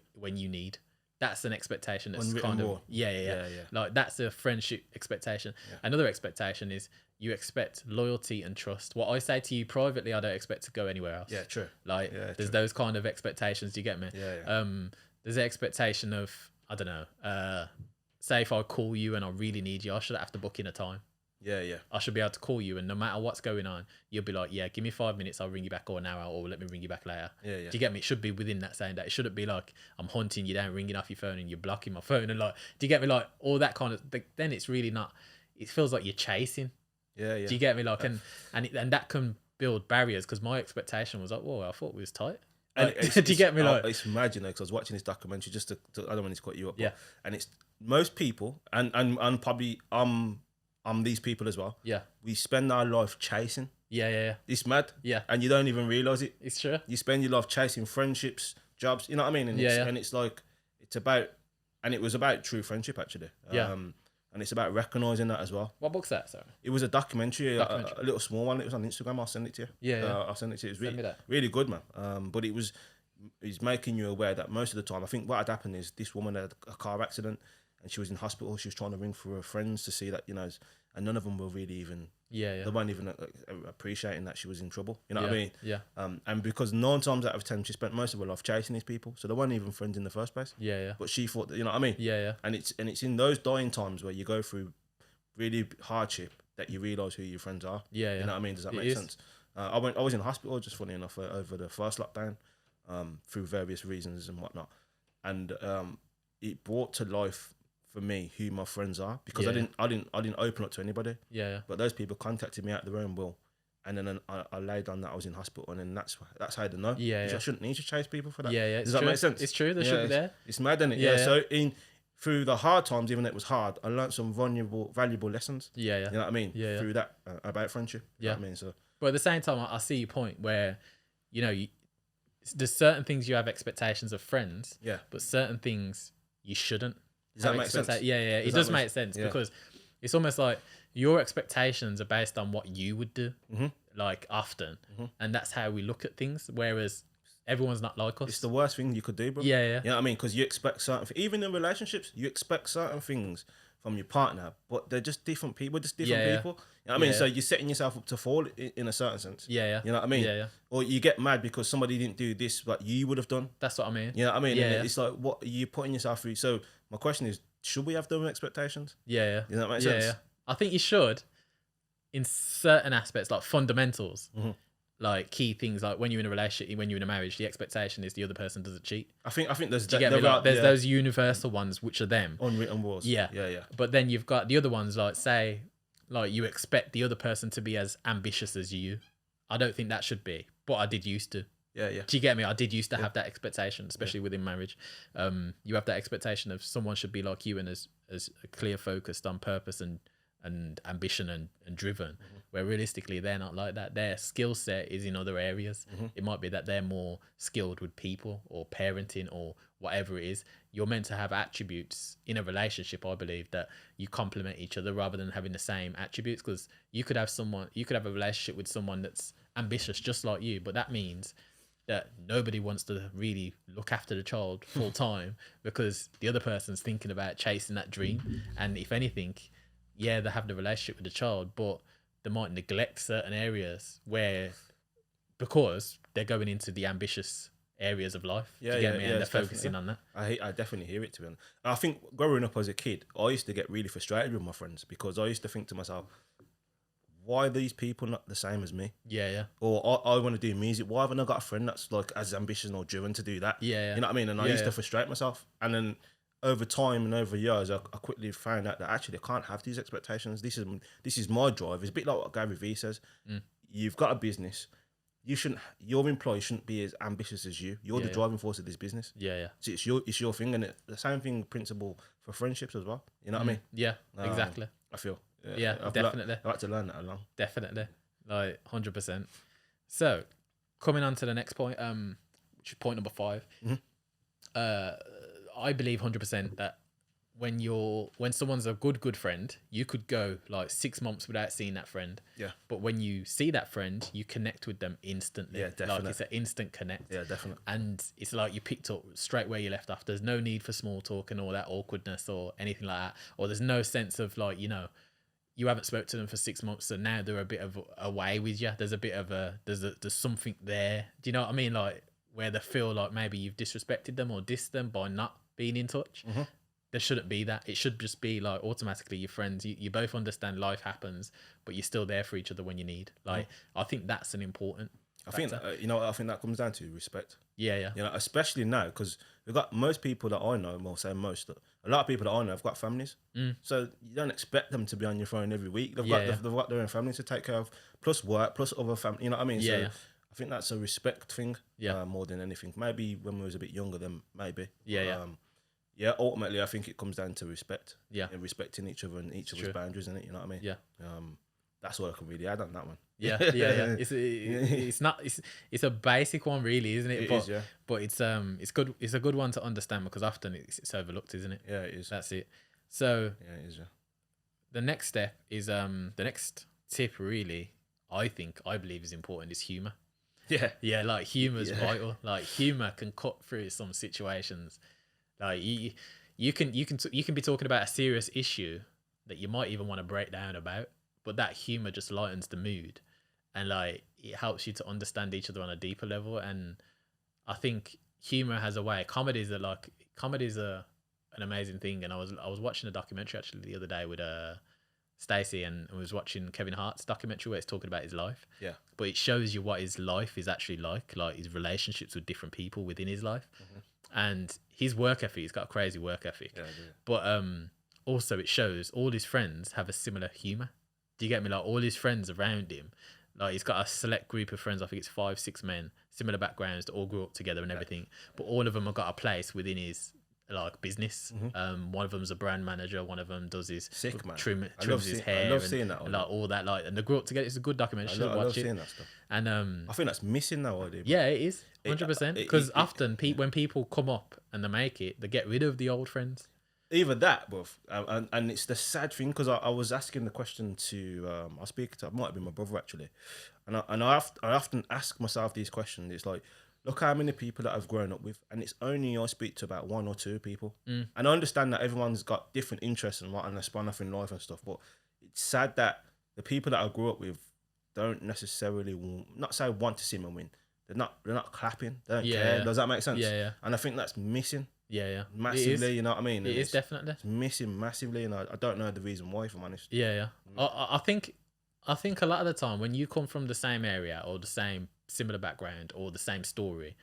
A: need. That's an expectation that's
B: Unwritten
A: kind of
B: law.
A: Yeah. Like that's a friendship expectation. Yeah. Another expectation is you expect loyalty and trust. What I say to you privately, I don't expect to go anywhere else.
B: Yeah, true.
A: Like there's those kind of expectations. Do you get me?
B: Yeah.
A: There's the expectation of, I don't know, say if I call you and I really need you, I should have to book in a time.
B: Yeah.
A: I should be able to call you and no matter what's going on, you'll be like, yeah, give me 5 minutes, I'll ring you back, or an hour, or let me ring you back later.
B: Yeah.
A: Do you get me? It should be within that same day. It shouldn't be like I'm hunting you down, ringing off your phone and you're blocking my phone and like, do you get me? Like all that kind of, then it's really not, it feels like you're chasing.
B: Yeah.
A: Do you get me? Like, and that can build barriers because my expectation was like, whoa, I thought we was tight. Like, do you get me? Like,
B: it's imagine because I was watching this documentary just to I don't want to cut you up.
A: Yeah.
B: And it's most people and probably these people as well.
A: Yeah.
B: We spend our life chasing.
A: Yeah.
B: It's mad.
A: Yeah.
B: And you don't even realize it.
A: It's true.
B: You spend your life chasing friendships, jobs. You know what I mean? And and it's like it was about true friendship actually.
A: Yeah.
B: And it's about recognizing that as well.
A: What book's that? Sorry.
B: It was a documentary, a little small one. It was on Instagram. I'll send it to you.
A: Yeah.
B: I'll send it to you. It was really good, man. But it's making you aware that most of the time, I think what had happened is this woman had a car accident and she was in hospital. She was trying to ring for her friends to see that, and none of them were really even, they weren't even appreciating that she was in trouble. You know what I mean?
A: Yeah.
B: And because 9 times out of 10, she spent most of her life chasing these people. So they weren't even friends in the first place.
A: Yeah.
B: But she thought that, you know what I mean?
A: Yeah.
B: And it's in those dying times where you go through really hardship that you realise who your friends are.
A: Yeah.
B: You know what I mean? Does that make sense? I was in hospital, just funny enough, over the first lockdown, through various reasons and whatnot. And it brought to life for me who my friends are, because I didn't open up to anybody.
A: Yeah.
B: But those people contacted me out of their own will, and then I laid on that I was in hospital, and then that's how they know.
A: Yeah.
B: I shouldn't need to chase people for that.
A: Yeah.
B: Does that make sense?
A: It's true. They should be there.
B: It's mad, isn't it?
A: Yeah.
B: So through the hard times, even though it was hard, I learned some valuable lessons.
A: Yeah.
B: You know what I mean?
A: Yeah.
B: Through that about friendship.
A: Yeah.
B: You know what I mean? So.
A: But at the same time, I see your point where, there's certain things you have expectations of friends.
B: Yeah.
A: But certain things you shouldn't.
B: Does that make sense?
A: Yeah. It does make sense because it's almost like your expectations are based on what you would do, like often, and that's how we look at things. Whereas everyone's not like us.
B: It's the worst thing you could do, bro.
A: Yeah.
B: You know what I mean? Because you expect even in relationships, you expect certain things from your partner, but they're just different people, people. You know what I mean? So you're setting yourself up to fall in a certain sense.
A: Yeah.
B: You know what I mean?
A: Yeah.
B: Or you get mad because somebody didn't do this like you would have done.
A: That's what I mean.
B: You know what I mean?
A: Yeah.
B: And it's like, what are you putting yourself through? So my question is, should we have those expectations?
A: Yeah.
B: You know what makes sense?
A: Yeah. I think you should in certain aspects, like fundamentals. Like key things, like when you're in a relationship, when you're in a marriage, the expectation is the other person doesn't cheat.
B: I think there's
A: there's those universal ones which are them
B: unwritten rules.
A: Yeah. But then you've got the other ones, like say, like you expect the other person to be as ambitious as you. I don't think that should be, but I did used to.
B: Yeah.
A: Do you get me? I did used to have that expectation, especially within marriage. You have that expectation of someone should be like you and as clear focused on purpose and and ambition and driven, where realistically they're not like that. Their skill set is in other areas. It might be that they're more skilled with people or parenting or whatever it is. You're meant to have attributes in a relationship, I believe, that you complement each other rather than having the same attributes, because you could have a relationship with someone that's ambitious just like you, but that means that nobody wants to really look after the child full time because the other person's thinking about chasing that dream. And if anything, yeah, they have the relationship with the child, but they might neglect certain areas because they're going into the ambitious areas of life.
B: Yeah,
A: Do you get me?
B: yeah,
A: And they're focusing on that.
B: I definitely hear it, to be honest. I think growing up as a kid, I used to get really frustrated with my friends because I used to think to myself, why are these people not the same as me?
A: Yeah, yeah.
B: Or I want to do music. Why haven't I got a friend that's like as ambitious or driven to do that?
A: Yeah.
B: You know what I mean? And I used to frustrate myself. And then over time and over years, I quickly found out that actually I can't have these expectations. This is my drive. It's a bit like what Gary Vee says. You've got a business. Your employee shouldn't be as ambitious as you. You're the driving force of this business.
A: Yeah.
B: So it's your thing, and the same thing principle for friendships as well. You know what I mean?
A: Yeah, exactly.
B: I feel.
A: Yeah, definitely.
B: I like to learn that along.
A: Definitely, like 100%. So, coming on to the next point, which is point number 5. I believe 100% that when someone's a good friend, you could go like 6 months without seeing that friend.
B: Yeah.
A: But when you see that friend, you connect with them instantly.
B: Yeah, definitely.
A: Like it's an instant connect.
B: Yeah, definitely.
A: And it's like you picked up straight where you left off. There's no need for small talk and all that awkwardness or anything like that. Or there's no sense of like, you haven't spoke to them for 6 months, so now they're a bit of away with you. There's a bit of there's something there. Do you know what I mean? Like where they feel like maybe you've disrespected them or dissed them by not being in touch. There shouldn't be that. It should just be like automatically your friends. You both understand life happens, but you're still there for each other when you need. Like I think that's an important factor.
B: I think that comes down to respect.
A: Yeah.
B: Especially now, because we've got most people that I know, well, say most, a lot of people that I know have got families. So you don't expect them to be on your phone every week. They've got their own families to take care of, plus work, plus other family. You know what I mean? So I think that's a respect thing. More than anything. Maybe when we was a bit younger, then maybe. Ultimately, I think it comes down to respect. And respecting each other and each other's boundaries, innit? You know what I mean?
A: Yeah.
B: That's all I can really add on that one.
A: Yeah. It's a basic one, really, isn't it? But it's good. It's a good one to understand because often it's overlooked, isn't it?
B: Yeah, it is.
A: That's it. So
B: it is. Yeah.
A: The next step is the next tip. Really, I believe is important is humor. Yeah. Like humor is vital. Like humor can cut through some situations. Like you can be talking about a serious issue that you might even want to break down about, but that humor just lightens the mood, and like it helps you to understand each other on a deeper level. And I think humor has a way. Comedy is an amazing thing. And I was watching a documentary actually the other day with Stacey, and I was watching Kevin Hart's documentary where it's talking about his life. Yeah. But it shows you what his life is actually like his relationships with different people within his life. And his work ethic, he's got a crazy work ethic. Yeah. But also it shows all his friends have a similar humor. Do you get me? Like all his friends around him, like he's got a select group of friends. I think it's 5-6 men, similar backgrounds, that all grew up together and everything. But all of them have got a place within his like business. One of them's a brand manager. One of them does his trims his hair.
B: I love seeing that.
A: And like all that, like, and they grew up together. It's a good documentary.
B: I love seeing that stuff.
A: And
B: I think that's missing nowadays.
A: Yeah, it is 100%. Because often when people come up and they make it, they get rid of the old friends.
B: Either that, but and it's the sad thing because I was asking the question to I speak to, it might have been my brother actually, and I often ask myself these questions. It's like, look how many people that I've grown up with, and it's only I speak to about 1 or 2 people. And I understand that everyone's got different interests and they spun off in life and stuff, but it's sad that the people that I grew up with don't necessarily not say want to see me win. They're not clapping. They don't care. Does that make sense? Yeah. And I think that's missing.
A: Yeah.
B: Massively, you know what I mean?
A: It is definitely.
B: It's missing massively, and I don't know the reason why, if I'm honest.
A: Yeah. I think a lot of the time when you come from the same area or the same similar background or the same story,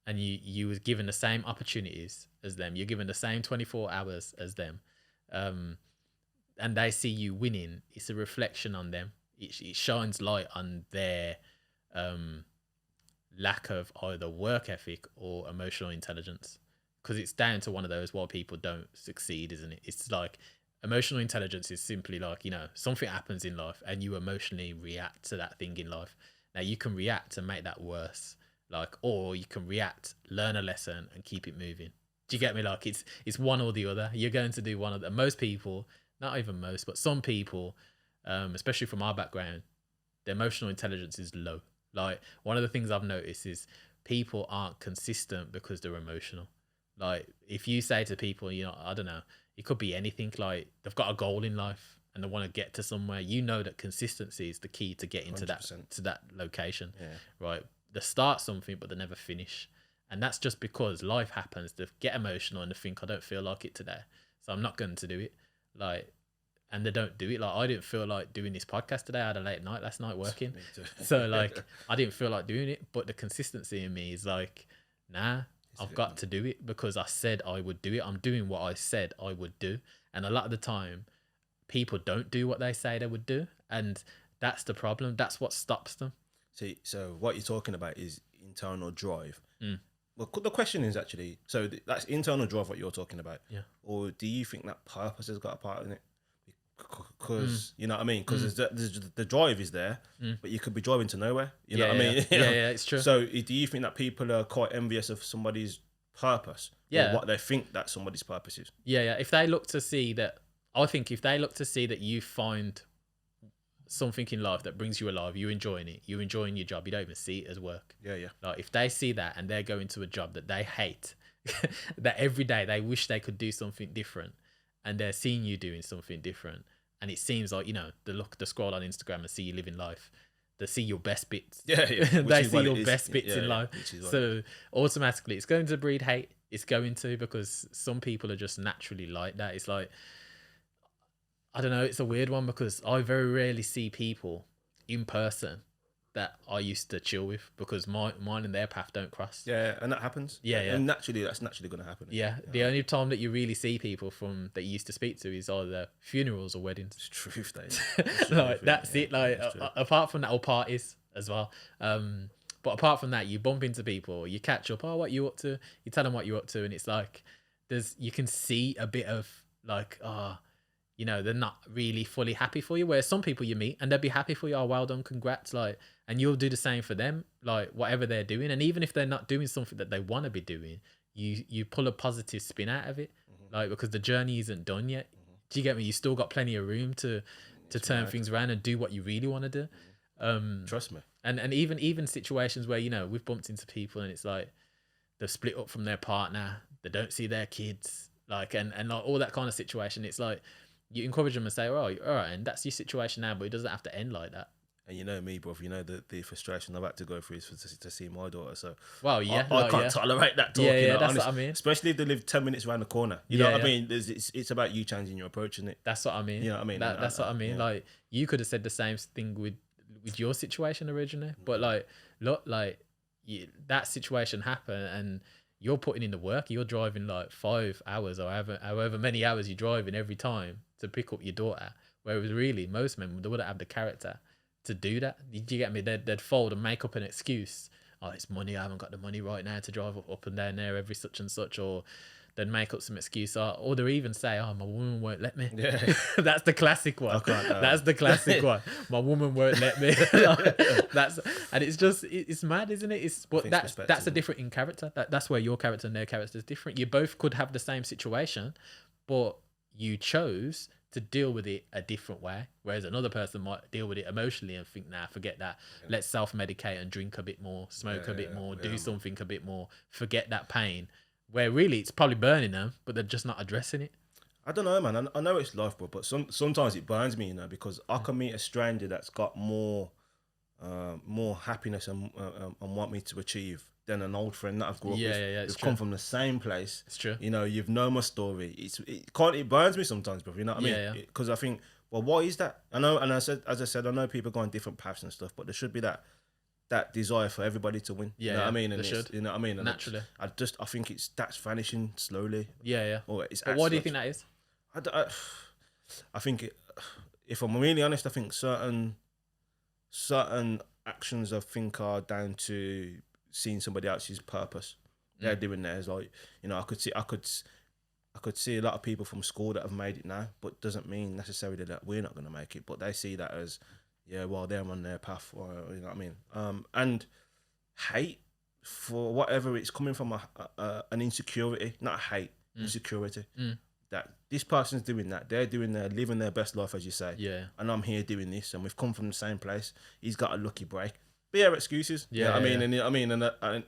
A: and you was given the same opportunities as them, you're given the same 24 hours as them, and they see you winning, it's a reflection on them. It shines light on their lack of either work ethic or emotional intelligence, because it's down to one of those why people don't succeed, isn't it? It's like emotional intelligence is simply like, something happens in life and you emotionally react to that thing in life. Now you can react and make that worse, like, or you can react, learn a lesson and keep it moving. Do you get me? Like it's one or the other. You're going to do one of the, most people, not even most, but some people, especially from our background, the emotional intelligence is low. Like one of the things I've noticed is people aren't consistent because they're emotional. Like if you say to people, I don't know, it could be anything, like they've got a goal in life and they want to get to somewhere, that consistency is the key to getting 100%. to that location. Yeah. Right. They start something, but they never finish. And that's just because life happens. They get emotional and they think, I don't feel like it today, so I'm not going to do it. Like, and they don't do it. Like I didn't feel like doing this podcast today. I had a late night last night working. So like I didn't feel like doing it, but the consistency in me is like, nah, I've got to do it because I said I would do it. I'm doing what I said I would do. And a lot of the time people don't do what they say they would do. And that's the problem. That's what stops them.
B: See, so what you're talking about is internal drive. Well, the question is actually, so that's internal drive what you're talking about.
A: Yeah.
B: Or do you think that purpose has got a part in it? Because, you know what I mean? Because the drive is there, but you could be driving to nowhere. You know what I mean?
A: Yeah, it's true.
B: So do you think that people are quite envious of somebody's purpose?
A: Yeah.
B: Or what they think that somebody's purpose is?
A: Yeah. If they look to see that, I think if they look to see that you find something in life that brings you alive, you're enjoying it, you're enjoying your job, you don't even see it as work.
B: Yeah.
A: Like if they see that and they're going to a job that they hate, that every day they wish they could do something different, and they're seeing you doing something different, and it seems like, they scroll on Instagram and see you living life, they see your best bits.
B: Yeah.
A: They see your best bits in life. So automatically it's going to breed hate. It's going to, because some people are just naturally like that. It's like, I don't know, it's a weird one because I very rarely see people in person that I used to chill with, because mine and their path don't cross.
B: Yeah, and that happens.
A: Yeah.
B: And naturally, that's naturally going to happen.
A: Yeah, the only time that you really see people from that you used to speak to is either funerals or weddings.
B: It's truth, Dave.
A: Like that's it. Like apart from that, or parties as well. But apart from that, you bump into people, you catch up. Oh, what you up to? You tell them what you're up to, and it's like you can see a bit of like, they're not really fully happy for you. Whereas some people you meet and they'll be happy for you. Oh, well done, congrats. Like, and you'll do the same for them, like whatever they're doing. And even if they're not doing something that they want to be doing, you pull a positive spin out of it, like, because the journey isn't done yet. Do you get me? You still got plenty of room to turn things around and do what you really want to do.
B: Trust me.
A: And even situations where, we've bumped into people and it's like they've split up from their partner, they don't see their kids, like, and like all that kind of situation. It's like, you encourage them and say, oh, all right, and that's your situation now, but it doesn't have to end like that.
B: And you know me, bro, the frustration I've had to go through is to see my daughter. So,
A: well, yeah,
B: I can't tolerate that talk.
A: Yeah, that's
B: honestly,
A: what I mean.
B: Especially if they live 10 minutes around the corner. You know what I mean? It's about you changing your approach, isn't it?
A: That's what I mean.
B: You know what I mean?
A: That's what I mean. Yeah. Like, you could have said the same thing with your situation originally, but like, look, like that situation happened and you're putting in the work. You're driving like 5 hours or however many hours you're driving every time to pick up your daughter. Whereas really, most men, they wouldn't have the character to do that. Do you get me? They'd fold and make up an excuse. Oh, it's money. I haven't got the money right now to drive up and down there every such and such. Or they'd make up some excuse. Or they'll even say, oh, my woman won't let me.
B: Yeah.
A: That's the classic one. That's the classic one. My woman won't let me. And it's just, it's mad, isn't it? But that's a different in character. That's where your character and their character is different. You both could have the same situation, but you chose to deal with it a different way, whereas another person might deal with it emotionally and think, nah, forget that. Let's self-medicate and drink a bit more, smoke a bit more, do something a bit more, forget that pain, where really it's probably burning them, but they're just not addressing it.
B: I don't know, man. I know it's life, bro, but sometimes it burns me, because I can meet a stranger that's got more happiness and want me to achieve than an old friend that I've grew up with.
A: It's
B: We've come from the same place.
A: It's true.
B: You've known my story. It burns me sometimes, bro. You know what I mean? Because I think, well, what is that? I know, and as I said, I know people go on different paths and stuff, but there should be that desire for everybody to win. You know what I mean? And
A: there should.
B: You know what I mean? And
A: naturally.
B: I think that's vanishing slowly.
A: Yeah.
B: Or
A: but what do you think that is?
B: I think if I'm really honest, I think certain actions I think are down to seeing somebody else's purpose. They're doing theirs. Like, I I could see a lot of people from school that have made it now, but doesn't mean necessarily that we're not going to make it. But they see that as, yeah, well, they're on their path, or you know what I mean. And hate for whatever it's coming from, an insecurity, not a hate, insecurity. That this person's doing that, they're doing their living their best life, as you say.
A: Yeah.
B: And I'm here doing this, and we've come from the same place. He's got a lucky break. But yeah, excuses.
A: Yeah,
B: You know what
A: yeah.
B: I mean, and I mean,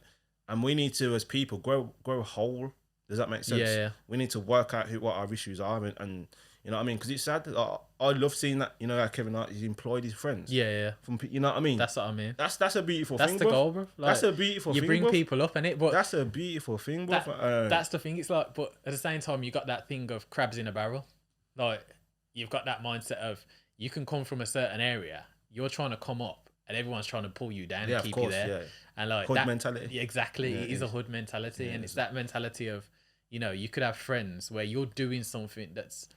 B: and we need to, as people, grow whole. Does that make sense?
A: Yeah.
B: We need to work out what our issues are, and you know what I mean, because it's sad. I love seeing that. You know, how Kevin Hart, he's employed his friends.
A: Yeah.
B: From, you know what I mean.
A: That's what I mean.
B: That's a beautiful
A: That's
B: thing.
A: the goal, bro. Like,
B: that's a beautiful thing.
A: You bring people up in it, but
B: that's a beautiful thing, bro.
A: That's the thing. It's like, but at the same time, you got that thing of crabs in a barrel. Like, you've got that mindset of you can come from a certain area, you're trying to come up, and everyone's trying to pull you down and keep you there. Yeah. And like
B: hood
A: that
B: mentality.
A: Yeah, exactly. It is a hood mentality, and it's that mentality of, you know, you could have friends where you're doing something that's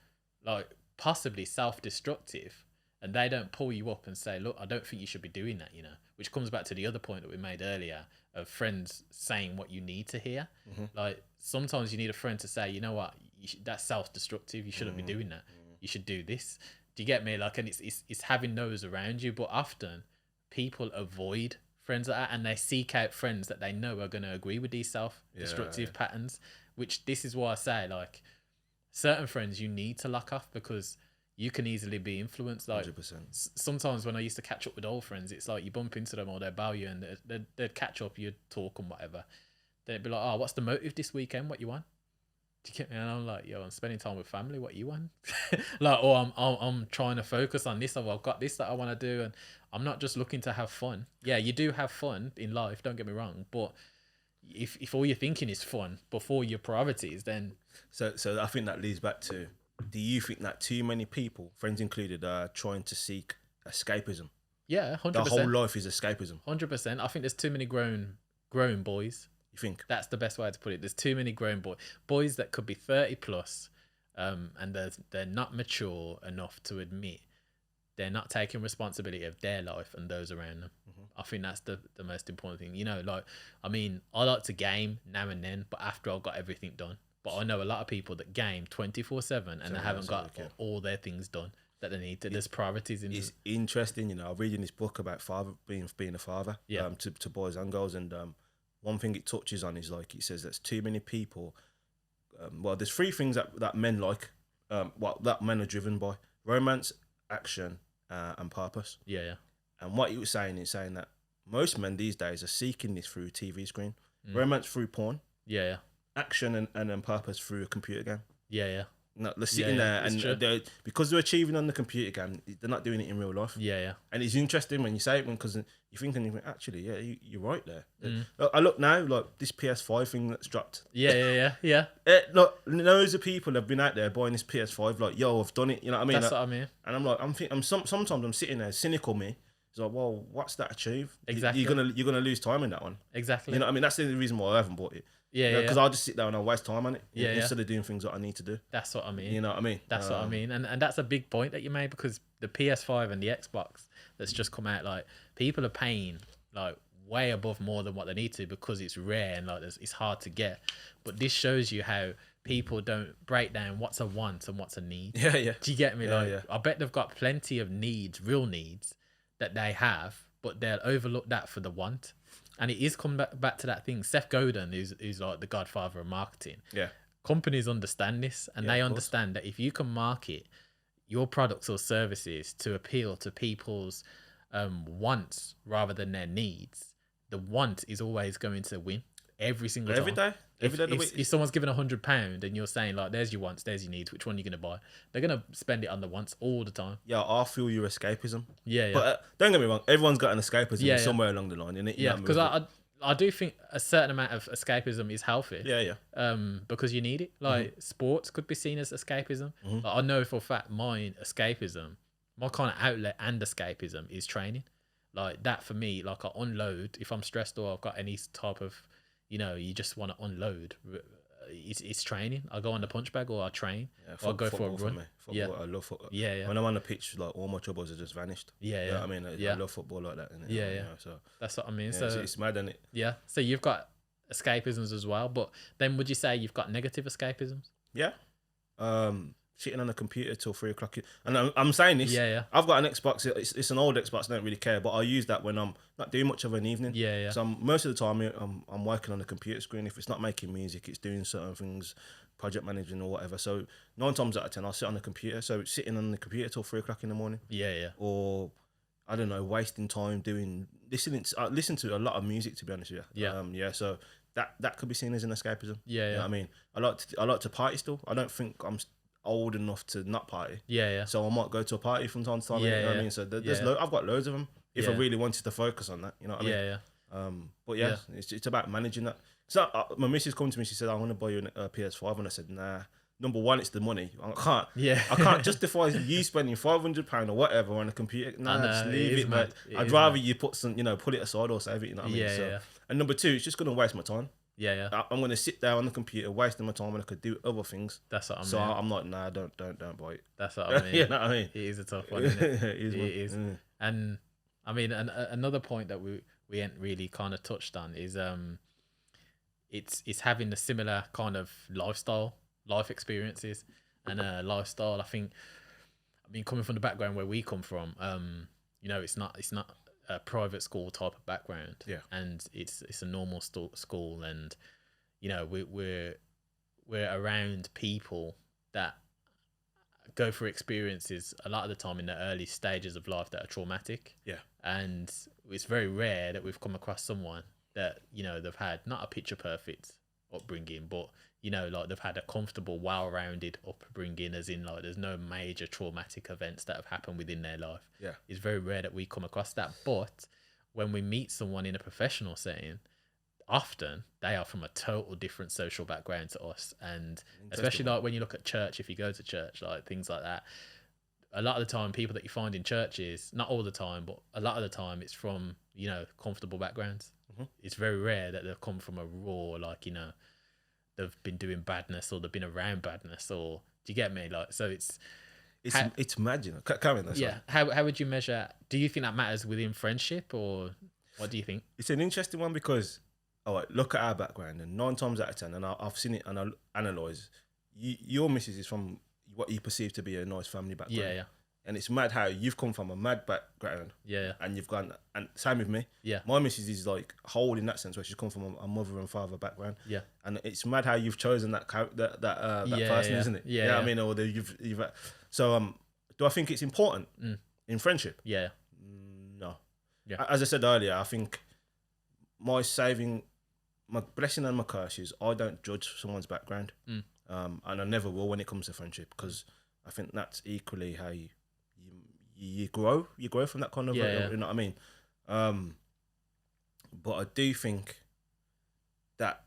A: like possibly self-destructive, and they don't pull you up and say, look, I don't think you should be doing that, you know, which comes back to the other point that we made earlier of friends saying what you need to hear. Like, sometimes you need a friend to say, you know what, that's self-destructive, you shouldn't be doing that, you should do this. Do you get me? Like, and it's having those around you, but often people avoid friends like that, and they seek out friends that they know are going to agree with these self-destructive patterns, which this is why I say, like, certain friends you need to lock off, because you can easily be influenced. Like
B: 100%.
A: Sometimes when I used to catch up with old friends, it's like you bump into them or they bow you, and they'd catch up, you'd talk and whatever. They'd be like, oh, what's the motive this weekend? What you want? Do you get me? And I'm like, yo, I'm spending time with family. What you want? Like, or I'm trying to focus on this, or I've got this that I want to do, and I'm not just looking to have fun. Yeah, you do have fun in life, don't get me wrong, but if all you're thinking is fun before your priorities, then
B: so I think that leads back to, do you think that too many people, friends included, are trying to seek escapism?
A: Yeah, 100%.
B: The whole life is escapism.
A: 100%. I think there's too many grown boys.
B: You think?
A: That's the best way to put it. There's too many grown boys that could be 30 plus, and they're not mature enough to admit they're not taking responsibility of their life and those around them. I think that's the most important thing. You know, like, I mean, I like to game now and then, but after I've got everything done. But I know a lot of people that game 24/7 and they haven't got all their things done that they need to. There's priorities in it.
B: It's interesting, you know, I'm reading this book about being a father, to boys and girls, and one thing it touches on is, like, it says there's too many people. Well, there's three things that men like, that men are driven by: romance, action, and purpose.
A: Yeah.
B: And what he was saying is saying that most men these days are seeking this through TV screen, romance through porn, action and purpose through a computer game.
A: Yeah.
B: No, they're sitting there, and because they're achieving on the computer game, they're not doing it in real life. Yeah. And it's interesting when you say it, because you think, actually, yeah, you're right there. I look now, like this PS5 thing that's dropped.
A: Yeah.
B: Look, loads of people have been out there buying this PS5, like, yo, I've done it. You know what I mean?
A: That's what I mean.
B: And I'm like, sometimes I'm sitting there, cynical me. It's like, well, what's that achieve?
A: Exactly.
B: You're gonna lose time in that one.
A: Exactly.
B: You know what I mean? That's the reason why I haven't bought it.
A: Yeah.
B: Because I'll just sit down and I'll waste time on it instead of doing things that I need to do.
A: That's what I mean.
B: You know what I mean?
A: That's what I mean. And that's a big point that you made, because the PS5 and the Xbox that's just come out, like, people are paying like way above more than what they need to, because it's rare and like it's hard to get. But this shows you how people don't break down what's a want and what's a need.
B: Yeah.
A: Do you get me? I bet they've got plenty of needs, real needs that they have, but they'll overlook that for the want. And it is come back to that thing. Seth Godin, who's like the godfather of marketing.
B: Yeah.
A: Companies understand this, and they understand that if you can market your products or services to appeal to people's wants rather than their needs, the want is always going to win every single time. Every day. If someone's given £100 and you're saying, like, there's your wants, there's your needs, which one are you going to buy? They're going to spend it on the wants all the time.
B: Yeah, I feel your escapism.
A: Yeah.
B: But don't get me wrong, everyone's got an escapism somewhere along the line, innit?
A: Yeah, because I do think a certain amount of escapism is healthy.
B: Yeah.
A: Because you need it. Like, sports could be seen as escapism. Like, I know for a fact mine escapism, my kind of outlet and escapism is training. Like, that for me, like, I unload if I'm stressed or I've got any type of, you know, you just want to unload. It's training. I go on the punch bag, or I train. Or I go for a run.
B: I love football.
A: Yeah.
B: When I'm on the pitch, like, all my troubles have just vanished.
A: Yeah.
B: You know what I mean? I love football like that. Innit?
A: Yeah.
B: You know, so
A: that's what I mean.
B: Yeah,
A: so
B: it's mad, isn't it?
A: Yeah. So you've got escapisms as well, but then would you say you've got negative escapisms?
B: Yeah. Sitting on a computer till 3 o'clock. And I'm saying this.
A: Yeah, yeah.
B: I've got an Xbox. It's an old Xbox. I don't really care, but I use that when I'm not doing much of an evening.
A: Yeah, yeah.
B: So most of the time, I'm working on the computer screen. If it's not making music, it's doing certain things, project managing or whatever. So 9 times out of 10, I'll sit on the computer. So sitting on the computer till 3 o'clock in the morning.
A: Yeah, yeah.
B: Or I don't know, wasting time listening. I listen to a lot of music, to be honest with you.
A: Yeah.
B: Yeah. So that could be seen as an escapism.
A: Yeah, yeah.
B: You know what I mean, I like to party still. I don't think I'm old enough to not party.
A: Yeah, yeah.
B: So I might go to a party from time to time.
A: Yeah,
B: you know what
A: yeah.
B: I mean? So there's I've got loads of them. If I
A: Yeah.
B: really wanted to focus on that, you know what I mean?
A: Yeah, yeah.
B: But yeah, it's about managing that. So my missus come to me. She said, "I want to buy you a PS5," and I said, "Nah. Number one, it's the money. I can't.
A: Yeah.
B: I can't justify you spending £500 or whatever on a computer. Nah, just leave it, mate. I'd rather you put put it aside or save it. You know what I mean?
A: Yeah,
B: So,
A: yeah.
B: And number two, it's just gonna waste my time.
A: Yeah, yeah.
B: I'm gonna sit there on the computer, wasting my time when I could do other things.
A: That's what I mean.
B: So I'm like, nah, don't buy it.
A: That's what I mean.
B: You know what I mean?
A: It is a tough one, isn't it?
B: It
A: is.
B: Mm.
A: And I mean, another point that we ain't really kind of touched on is it's having a similar kind of life experiences and lifestyle. I mean, coming from the background where we come from, it's not a private school type of background.
B: Yeah.
A: And it's a normal school, and we're around people that go through experiences a lot of the time in the early stages of life that are traumatic.
B: Yeah.
A: And it's very rare that we've come across someone that, they've had not a picture perfect upbringing, but, like they've had a comfortable, well-rounded upbringing, as in like there's no major traumatic events that have happened within their life.
B: Yeah.
A: It's very rare that we come across that. But when we meet someone in a professional setting, often they are from a total different social background to us. And especially like when you look at church, if you go to church, like things like that, a lot of the time people that you find in churches, not all the time, but a lot of the time it's from, comfortable backgrounds. Mm-hmm. It's very rare that they've come from a raw, like, they've been doing badness or they've been around badness, or do you get me? Like, so it's
B: mad, Karen, that's
A: yeah. How would you measure? Do you think that matters within friendship, or what do you think?
B: It's an interesting one because, all right, look at our background, and 9 times out of 10, and I've seen it and I analyse, your missus is from what you perceive to be a nice family background.
A: Yeah, yeah.
B: And it's mad how you've come from a mad background.
A: Yeah.
B: And you've gone, and same with me.
A: Yeah.
B: My missus is like whole in that sense, where she's come from a mother and father background.
A: Yeah.
B: And it's mad how you've chosen that person, isn't it?
A: Yeah.
B: I mean, or you've so do I think it's important in friendship?
A: Yeah.
B: No.
A: Yeah.
B: As I said earlier, I think my blessing and my curses, I don't judge someone's background. And I never will when it comes to friendship, because I think that's equally how you grow from that kind of, you know what I mean? But I do think that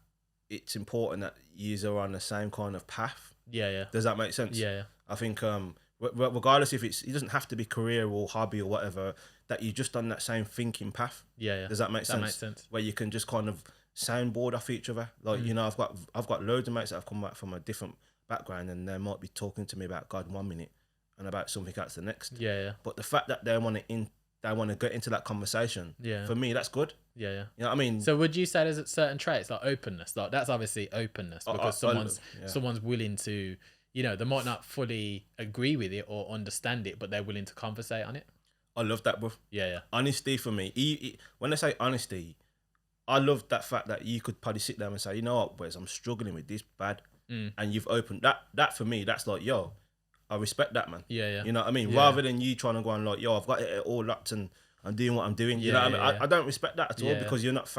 B: it's important that you are on the same kind of path.
A: Yeah, yeah.
B: Does that make sense?
A: Yeah, yeah.
B: I think regardless if it doesn't have to be career or hobby or whatever, that you're just on that same thinking path.
A: Yeah, yeah.
B: Does that make sense?
A: That makes sense.
B: Where you can just kind of soundboard off each other. Like, I've got loads of mates that have come back from a different background, and they might be talking to me about God 1 minute and about something else the next.
A: Yeah, yeah.
B: But the fact that they want to get into that conversation, for me, that's good.
A: Yeah, yeah.
B: You know what I mean?
A: So would you say there's certain traits like openness? Like that's obviously openness, because someone's willing to, they might not fully agree with it or understand it, but they're willing to conversate on it.
B: I love that, bro.
A: Yeah, yeah.
B: Honesty for me. When I say honesty, I love that fact that you could probably sit down and say, you know what, Wes, I'm struggling with this bad. And you've opened that for me, that's like, yo, I respect that, man.
A: Yeah, yeah.
B: You know what I mean?
A: Yeah.
B: Rather than you trying to go on like, yo, I've got it all locked and I'm doing what I'm doing. You know what I mean? I don't respect that at all, because you're not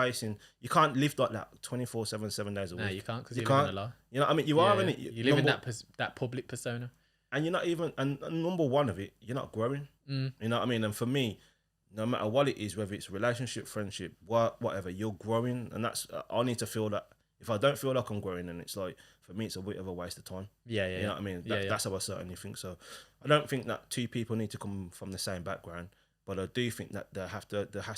B: you can't live like that 24/7, 7 days a week.
A: No, you can't, because you're living a lie.
B: You know what I mean? You are in it.
A: You live in that public persona.
B: And you're not even, and number one of it, you're not growing. You know what I mean? And for me, no matter what it is, whether it's relationship, friendship, work, whatever, you're growing. And that's, I need to feel that. If I don't feel like I'm growing, then it's like, for me, it's a bit of a waste of time.
A: Yeah, yeah.
B: You know what I mean? That's how I certainly think. So I don't think that two people need to come from the same background, but I do think that there has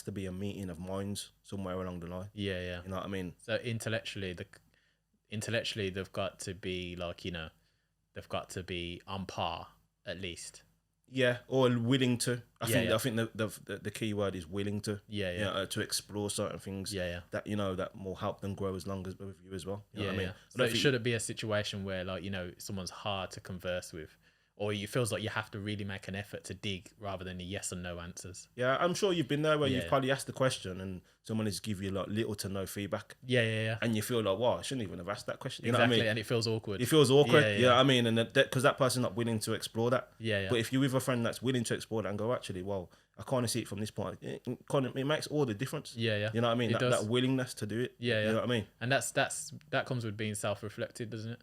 B: to be a meeting of minds somewhere along the line.
A: Yeah, yeah.
B: You know what I mean?
A: So intellectually, they've got to be like, they've got to be on par at least.
B: Yeah, or willing to. I
A: Yeah,
B: think the key word is willing to.
A: Yeah,
B: You know, to explore certain things.
A: Yeah.
B: That that will help them grow as long as with you as well. You know what I mean?
A: Yeah. So it shouldn't be a situation where like someone's hard to converse with, or it feels like you have to really make an effort to dig rather than the yes and no answers.
B: Yeah, I'm sure you've been there where you've probably asked the question and someone is give you like little to no feedback.
A: Yeah.
B: And you feel like, wow, I shouldn't even have asked that question. You
A: exactly,
B: know what I mean?
A: And it feels awkward.
B: It feels awkward.
A: Yeah.
B: You know what I mean? And because that person's not willing to explore that.
A: Yeah.
B: But if you're with a friend that's willing to explore that and go, actually, well, I kind of see it from this point. It makes all the difference.
A: Yeah.
B: You know what I mean? That willingness to do it.
A: Yeah.
B: You know what I mean?
A: And that comes with being self-reflected, doesn't it?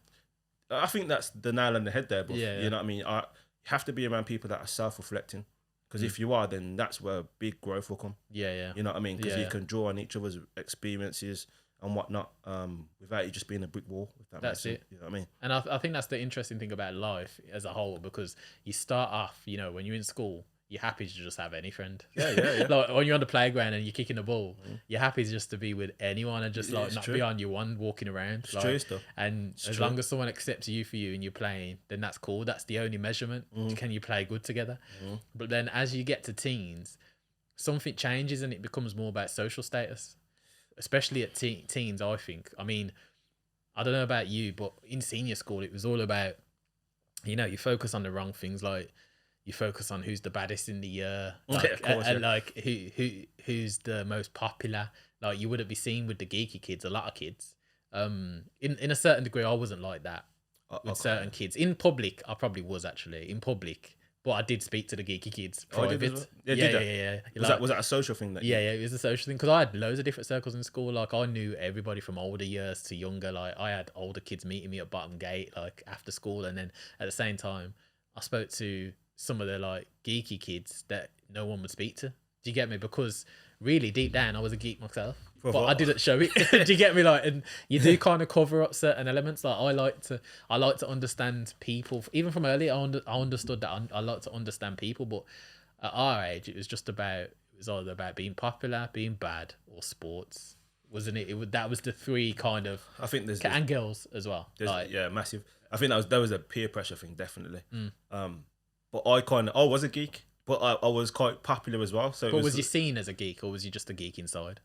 B: I think that's the nail on the head there. But
A: Yeah.
B: You know what I mean? You have to be around people that are self-reflecting. Because if you are, then that's where big growth will come.
A: Yeah.
B: You know what I mean? Because you can draw on each other's experiences and whatnot, without it just being a brick wall. If
A: that's
B: makes
A: it.
B: Sense. You know what I mean?
A: And I think that's the interesting thing about life as a whole, because you start off, when you're in school, you're happy to just have any friend.
B: Yeah.
A: Like when you're on the playground and you're kicking the ball, you're happy just to be with anyone and just not be on your one walking around.
B: It's true stuff.
A: And as long as someone accepts you for you and you're playing, then that's cool. That's the only measurement. Can you play good together? But then as you get to teens, something changes and it becomes more about social status, especially at teens, I think. I mean, I don't know about you, but in senior school, it was all about, you focus on the wrong things. Like, you focus on who's the baddest in the year, like who's the most popular. Like, you wouldn't be seen with the geeky kids, a lot of kids. In a certain degree, I wasn't like that with certain kids. In public, I probably was actually in public, but I did speak to the geeky kids private. Yeah.
B: Was that a social thing?
A: Yeah, it was a social thing because I had loads of different circles in school. Like, I knew everybody from older years to younger. Like, I had older kids meeting me at Bottom Gate, like after school, and then at the same time, I spoke to some of the like geeky kids that no one would speak to. Do you get me? Because really deep down I was a geek myself, but I didn't show it. Do you get me? Like, and you do kind of cover up certain elements. Like, I like to understand people. Even from early, I understood that I like to understand people. But at our age, it was either about being popular, being bad, or sports, wasn't it? That was the three kind of.
B: I think there's
A: and girls as well.
B: Massive. I think that was a peer pressure thing, definitely. But I was a geek, but I was quite popular as well. So,
A: but was you seen as a geek, or was you just a geek inside?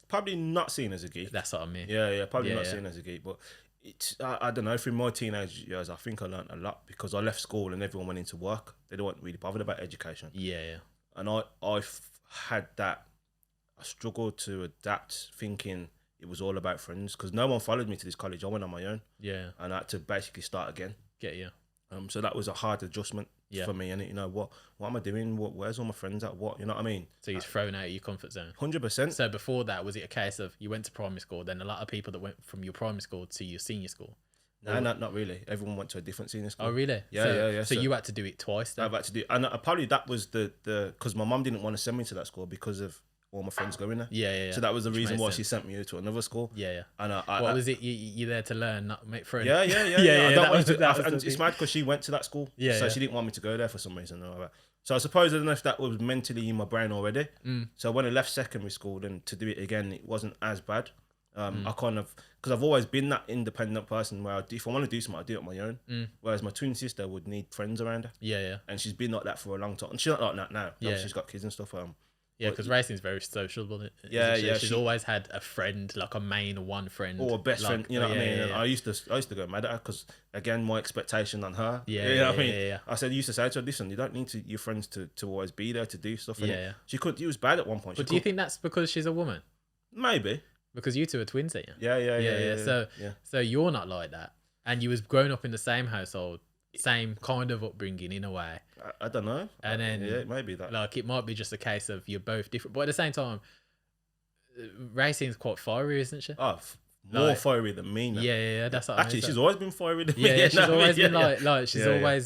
B: Probably not seen as a geek.
A: That's what I mean.
B: Yeah, probably not seen as a geek. But I don't know. Through my teenage years, I think I learned a lot because I left school and everyone went into work. They weren't really bothered about education.
A: Yeah.
B: And I had that. I struggled to adapt, thinking it was all about friends because no one followed me to this college. I went on my own.
A: Yeah.
B: And I had to basically start again.
A: Get you.
B: So that was a hard adjustment for me. And what am I doing? Where's all my friends at? What, you know what I mean?
A: So you're thrown out of your comfort zone.
B: 100%.
A: So before that, was it a case of you went to primary school, then a lot of people that went from your primary school to your senior school?
B: No, not really. Everyone went to a different senior school.
A: Oh, really?
B: Yeah.
A: So you had to do it twice then?
B: I've had to do, and probably that was the because my mum didn't want to send me to that school because of all my friends going there.
A: Yeah.
B: So that was the reason why she sent me to another school.
A: Yeah.
B: And
A: what was it? You there to learn, not make friends?
B: Yeah. It's mad because she went to that school.
A: Yeah.
B: So she didn't want me to go there for some reason. So I suppose I don't know if that was mentally in my brain already. So when I left secondary school, then to do it again, it wasn't as bad. I kind of, because I've always been that independent person where if I want to do something, I do it on my own. Whereas my twin sister would need friends around her.
A: Yeah.
B: And she's been like that for a long time. And she's not like that now. Yeah. She's got kids and stuff.
A: Yeah, because racing's very sociable. She's always had a friend, like a main one friend,
B: or a best friend. You know what I mean? And I used to go mad at her because again, my expectation on her. You know what I mean? I said, used to say to her, listen, you don't need your friends to always be there to do stuff. And she could. She was bad at one point.
A: But do you think that's because she's a woman?
B: Maybe
A: because you two are twins, ain't you?
B: Yeah.
A: So you're not like that, and you was grown up in the same household. Same kind of upbringing in a way.
B: I don't know.
A: And then
B: maybe that.
A: Like, it might be just a case of you're both different, but at the same time, racing's quite fiery, isn't she?
B: Oh, more fiery than me now.
A: Yeah. That's what
B: actually, she's always been fiery than me.
A: Yeah, she's always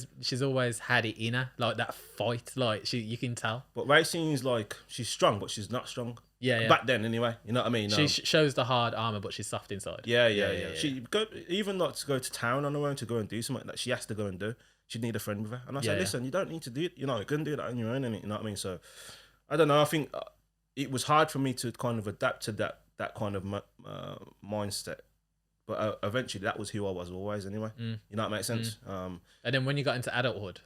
A: been she's always had it in her, like that fight. Like, you can tell.
B: But racing is like, she's strong, but she's not strong.
A: Yeah.
B: Back then, anyway. You know what I mean?
A: She shows the hard armor, but she's soft inside.
B: Yeah. She even not to go to town on her own to go and do something that she has to go and do. She'd need a friend with her. And I said, listen, you don't need to do it. You know, you can do that on your own, and you know what I mean? So, I don't know. I think it was hard for me to kind of adapt to that kind of mindset. But eventually, that was who I was always anyway. You know what makes sense?
A: And then when you got into adulthood,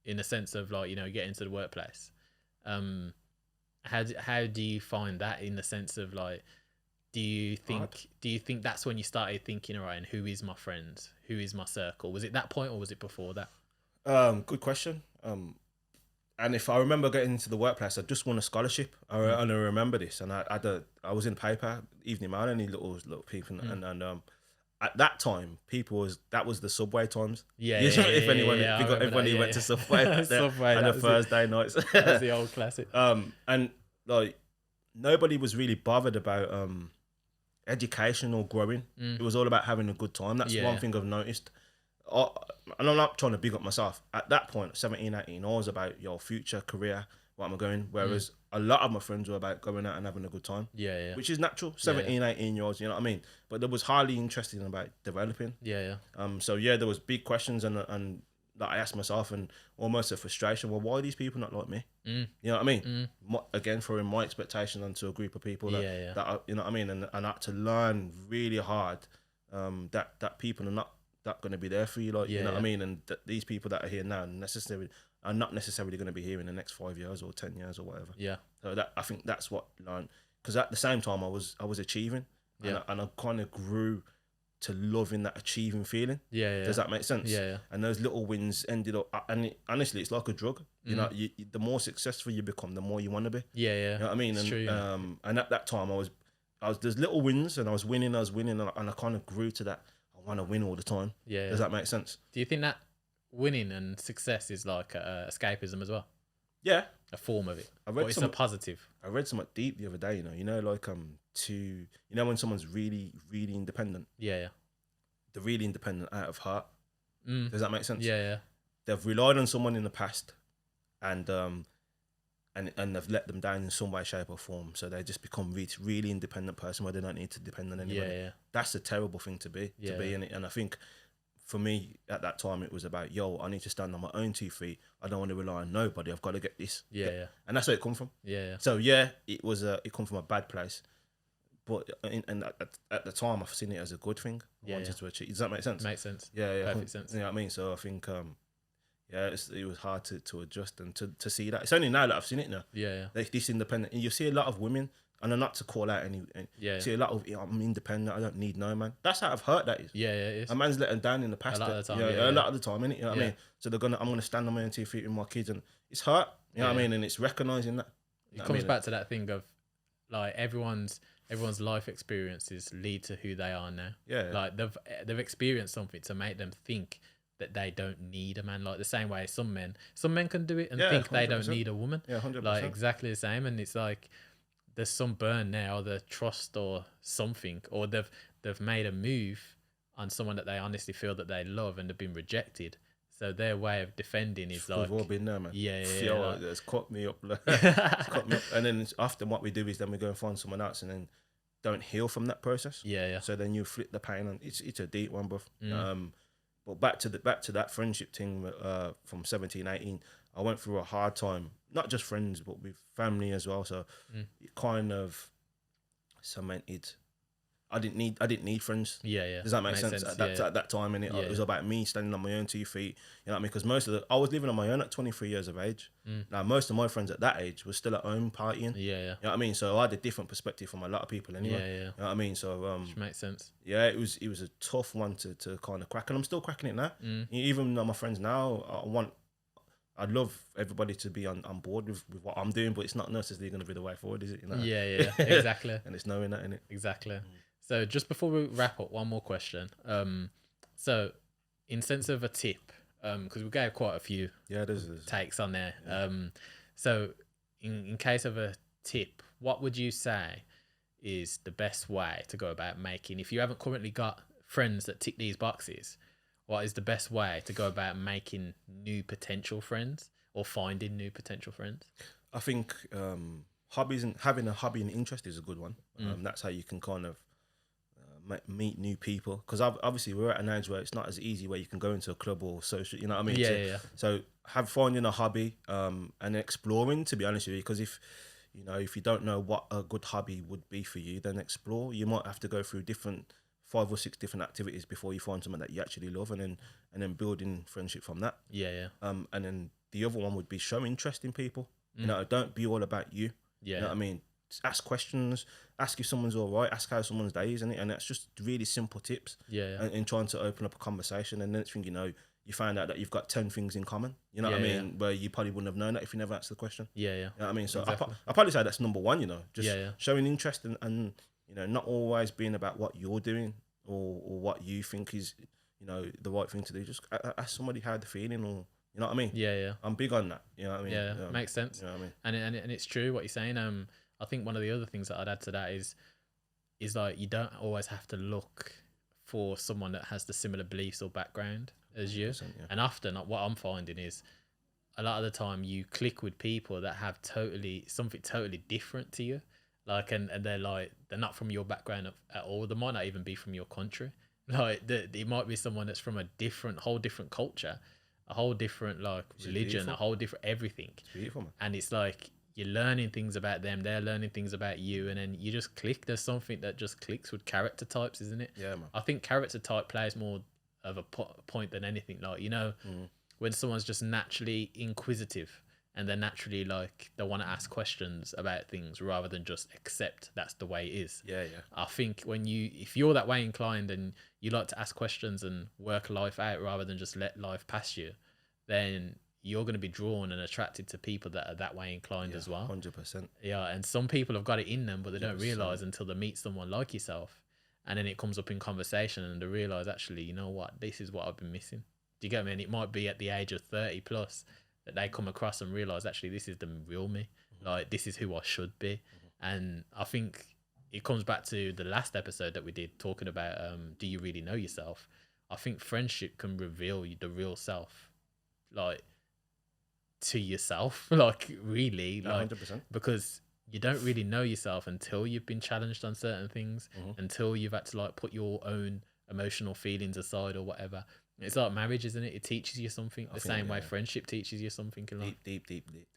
A: in the sense of like, you know, getting to the workplace. How do you find that in the sense of like, do you think that's when you started thinking, all right, and who is my friends? Who is my circle? Was it that point or was it before that?
B: Good question. And if I remember getting into the workplace, I just won a scholarship. And I remember this, and I was in the paper, Evening Mail, any little people, and at that time, that was the Subway times. If anyone went to Subway back there,
A: Subway,
B: and the Thursday nights.
A: That was the old classic.
B: And like nobody was really bothered about education or growing. It was all about having a good time. That's one thing I've noticed. And I'm not trying to big up myself. At that point, 17, 18, I was about your future career, what am I going? Whereas a lot of my friends were about going out and having a good time. Which is natural. 17, 18 year olds, you know what I mean? But there was hardly interested in about developing. So there was big questions and that I asked myself, and almost a frustration. Well, why are these people not like me? You know what I mean? Again, throwing my expectations onto a group of people that are, you know what I mean? And I had to learn really hard that people are not going to be there for you, like you know what I mean, and these people that are here now are not necessarily going to be here in the next 5 years or 10 years or whatever. So that I think that's what I learned, because at the same time I was achieving, and I kind of grew to loving that achieving feeling. Does that make sense? And those little wins ended up, and honestly, it's like a drug. You know, the more successful you become, the more you want to be. You know what I mean?
A: It's
B: And
A: true,
B: and at that time I was there's little wins, and I was winning, and I kind of grew to that. I want to win all the time. Does that make sense?
A: Do you think that winning and success is like escapism as well?
B: Yeah,
A: a form of it. It's a positive.
B: I read something deep the other day. You know, like when someone's really, really independent. They're really independent out of heart. Does that make sense? They've relied on someone in the past, and they've let them down in some way, shape, or form. So they just become really independent person where they don't need to depend on anybody. That's a terrible thing to be. And I think for me at that time it was about, I need to stand on my own 2 feet. I don't want to rely on nobody. I've got to get this. And that's where it come from. So it was it come from a bad place, but at the time I've seen it as a good thing. I wanted to achieve. Does that make sense?
A: Makes sense.
B: Perfect sense. You know what I mean? So I think it was hard to adjust and to see that. It's only now that I've seen it now. Like this independent, and you see a lot of women, and not to call out any. You see a lot of, I'm independent. I don't need no man. That's out of hurt. That is.
A: It is.
B: A man's let them down in the past.
A: A lot of the time.
B: A lot of the time, innit? You know what I mean? So I'm gonna stand on my own 2 feet with my kids, and it's hurt. You know what I mean? And it's recognizing that.
A: It comes back to that thing of like everyone's life experiences lead to who they are now. Like they've experienced something to make them think that they don't need a man, like the same way some men can do it and think 100%. They don't need a woman.
B: 100%.
A: Like exactly the same. And it's like there's some burn now, the trust or something, or they've made a move on someone that they honestly feel that they love and they've been rejected. So their way of defending is like,
B: we've all been there, man.
A: Like,
B: it's caught me up. It's caught me up. And then often what we do is then we go and find someone else and then don't heal from that process. So then you flip the pain, and it's a deep one, bruv. But back to that friendship thing from 17, 18, I went through a hard time, not just friends, but with family as well. So it kind of cemented. I didn't need friends. Does that make sense? At that time, and it was about me standing on my own 2 feet. You know what I mean? Because I was living on my own at 23 years of age. Now most of my friends at that age were still at home partying. You know what I mean? So I had a different perspective from a lot of people anyway. You know what I mean? So
A: which makes sense.
B: It was a tough one to kind of crack, and I'm still cracking it now. Even though my friends now, I'd love everybody to be on board with what I'm doing, but it's not necessarily going to be the way forward, is it? You know?
A: Exactly.
B: And it's knowing that, innit?
A: Exactly. So just before we wrap up, one more question. So in sense of a tip, because we gave quite a few takes on there. So in case of a tip, what would you say is the best way to go about making, if you haven't currently got friends that tick these boxes, what is the best way to go about making new potential friends or finding new potential friends?
B: I think hobbies and having a hobby and interest is a good one. That's how you can kind of meet new people, because obviously we're at an age where it's not as easy where you can go into a club or social, you know what I mean? So finding a hobby and exploring, to be honest with you, because if you don't know what a good hobby would be for you, then explore. You might have to go through 5 or 6 different activities before you find something that you actually love, and then building friendship from that. And then the other one would be show interest in people. You know, don't be all about you.
A: Yeah.
B: You know what I mean? Just ask questions, ask if someone's all right, ask how someone's day is, and that's just really simple tips.
A: Yeah.
B: And trying to open up a conversation, and the next thing you know, you find out that you've got 10 things in common. You know what I mean? Where you probably wouldn't have known that if you never asked the question.
A: Yeah.
B: You know what I mean? So
A: Exactly.
B: I probably say that's number one. You know, just
A: Yeah.
B: showing interest and you know, not always being about what you're doing or what you think is, you know, the right thing to do. Just ask somebody how they're feeling, or you know what I mean?
A: Yeah.
B: I'm big on that. You know what I mean?
A: Yeah. Makes sense.
B: You know what I mean?
A: And it's true what you're saying. I think one of the other things that I'd add to that is like you don't always have to look for someone that has the similar beliefs or background as you.
B: Yeah.
A: And often what I'm finding is a lot of the time you click with people that have something totally different to you. Like, and they're not from your background at all. They might not even be from your country. Like, it might be someone that's from a whole different culture, a whole different religion, a whole different everything.
B: It's beautiful, man.
A: And it's like you're learning things about them, they're learning things about you, and then you just click. There's something that just clicks with character types, isn't it?
B: Yeah, man.
A: I think character type plays more of a point than anything. Like, you know, when someone's just naturally inquisitive. And they're naturally they want to ask questions about things rather than just accept that's the way it is.
B: Yeah.
A: I think if you're that way inclined and you like to ask questions and work life out rather than just let life pass you, then you're going to be drawn and attracted to people that are that way inclined as well.
B: 100%.
A: Yeah, and some people have got it in them, but they don't realize until they meet someone like yourself, and then it comes up in conversation and they realize, actually, you know what, this is what I've been missing. Do you get me? And it might be at the age of 30 plus that they come across and realize, actually, this is the real me. Like, this is who I should be. And I think it comes back to the last episode that we did talking about, do you really know yourself? I think friendship can reveal the real self, like, to yourself, like, really, like,
B: 100%.
A: because you don't really know yourself until you've been challenged on certain things, until you've had to put your own emotional feelings aside or whatever. It's like marriage, isn't it? It teaches you something the same way friendship teaches you something.
B: Deep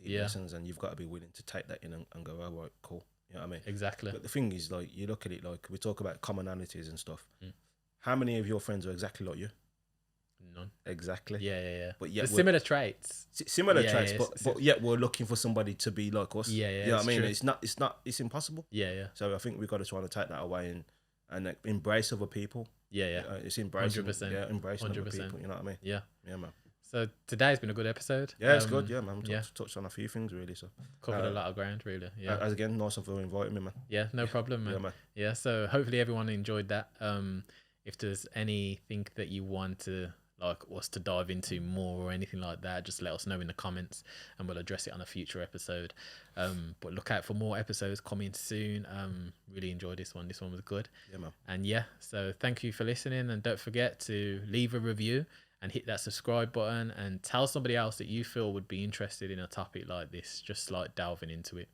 B: lessons, and you've got to be willing to take that in and go, oh, right, cool. You know what I mean?
A: Exactly.
B: But the thing is, you look at it, we talk about commonalities and stuff. How many of your friends are exactly like you?
A: None.
B: Exactly.
A: Yeah.
B: But yet
A: similar traits.
B: Similar traits, but yet we're looking for somebody to be like us.
A: Yeah.
B: You know what I mean?
A: True.
B: It's impossible.
A: Yeah.
B: So I think we've got to try to take that away and embrace other people.
A: Yeah.
B: It's embracing.
A: 100%.
B: Yeah, embracing
A: 100%.
B: other people. You know what I mean?
A: Yeah,
B: man.
A: So today's been a good episode.
B: Yeah, it's good. Yeah, man.
A: Yeah.
B: Touched on a few things really. So
A: Covered a lot of ground, really. Yeah.
B: As again, nice of you inviting me, man.
A: Yeah, no problem, man.
B: Yeah, man.
A: Yeah, so hopefully everyone enjoyed that. If there's anything that you want to us to dive into more or anything like that, just let us know in the comments and we'll address it on a future episode. But look out for more episodes coming soon. Really enjoyed this one. This one was good.
B: Yeah, man.
A: And yeah, so thank you for listening, and don't forget to leave a review and hit that subscribe button and tell somebody else that you feel would be interested in a topic like this, just delving into it.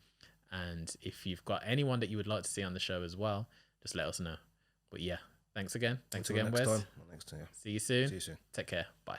A: And if you've got anyone that you would like to see on the show as well, just let us know. But yeah, thanks again. Thanks again, Wes.
B: Next time.
A: See you soon.
B: See you soon.
A: Take care. Bye.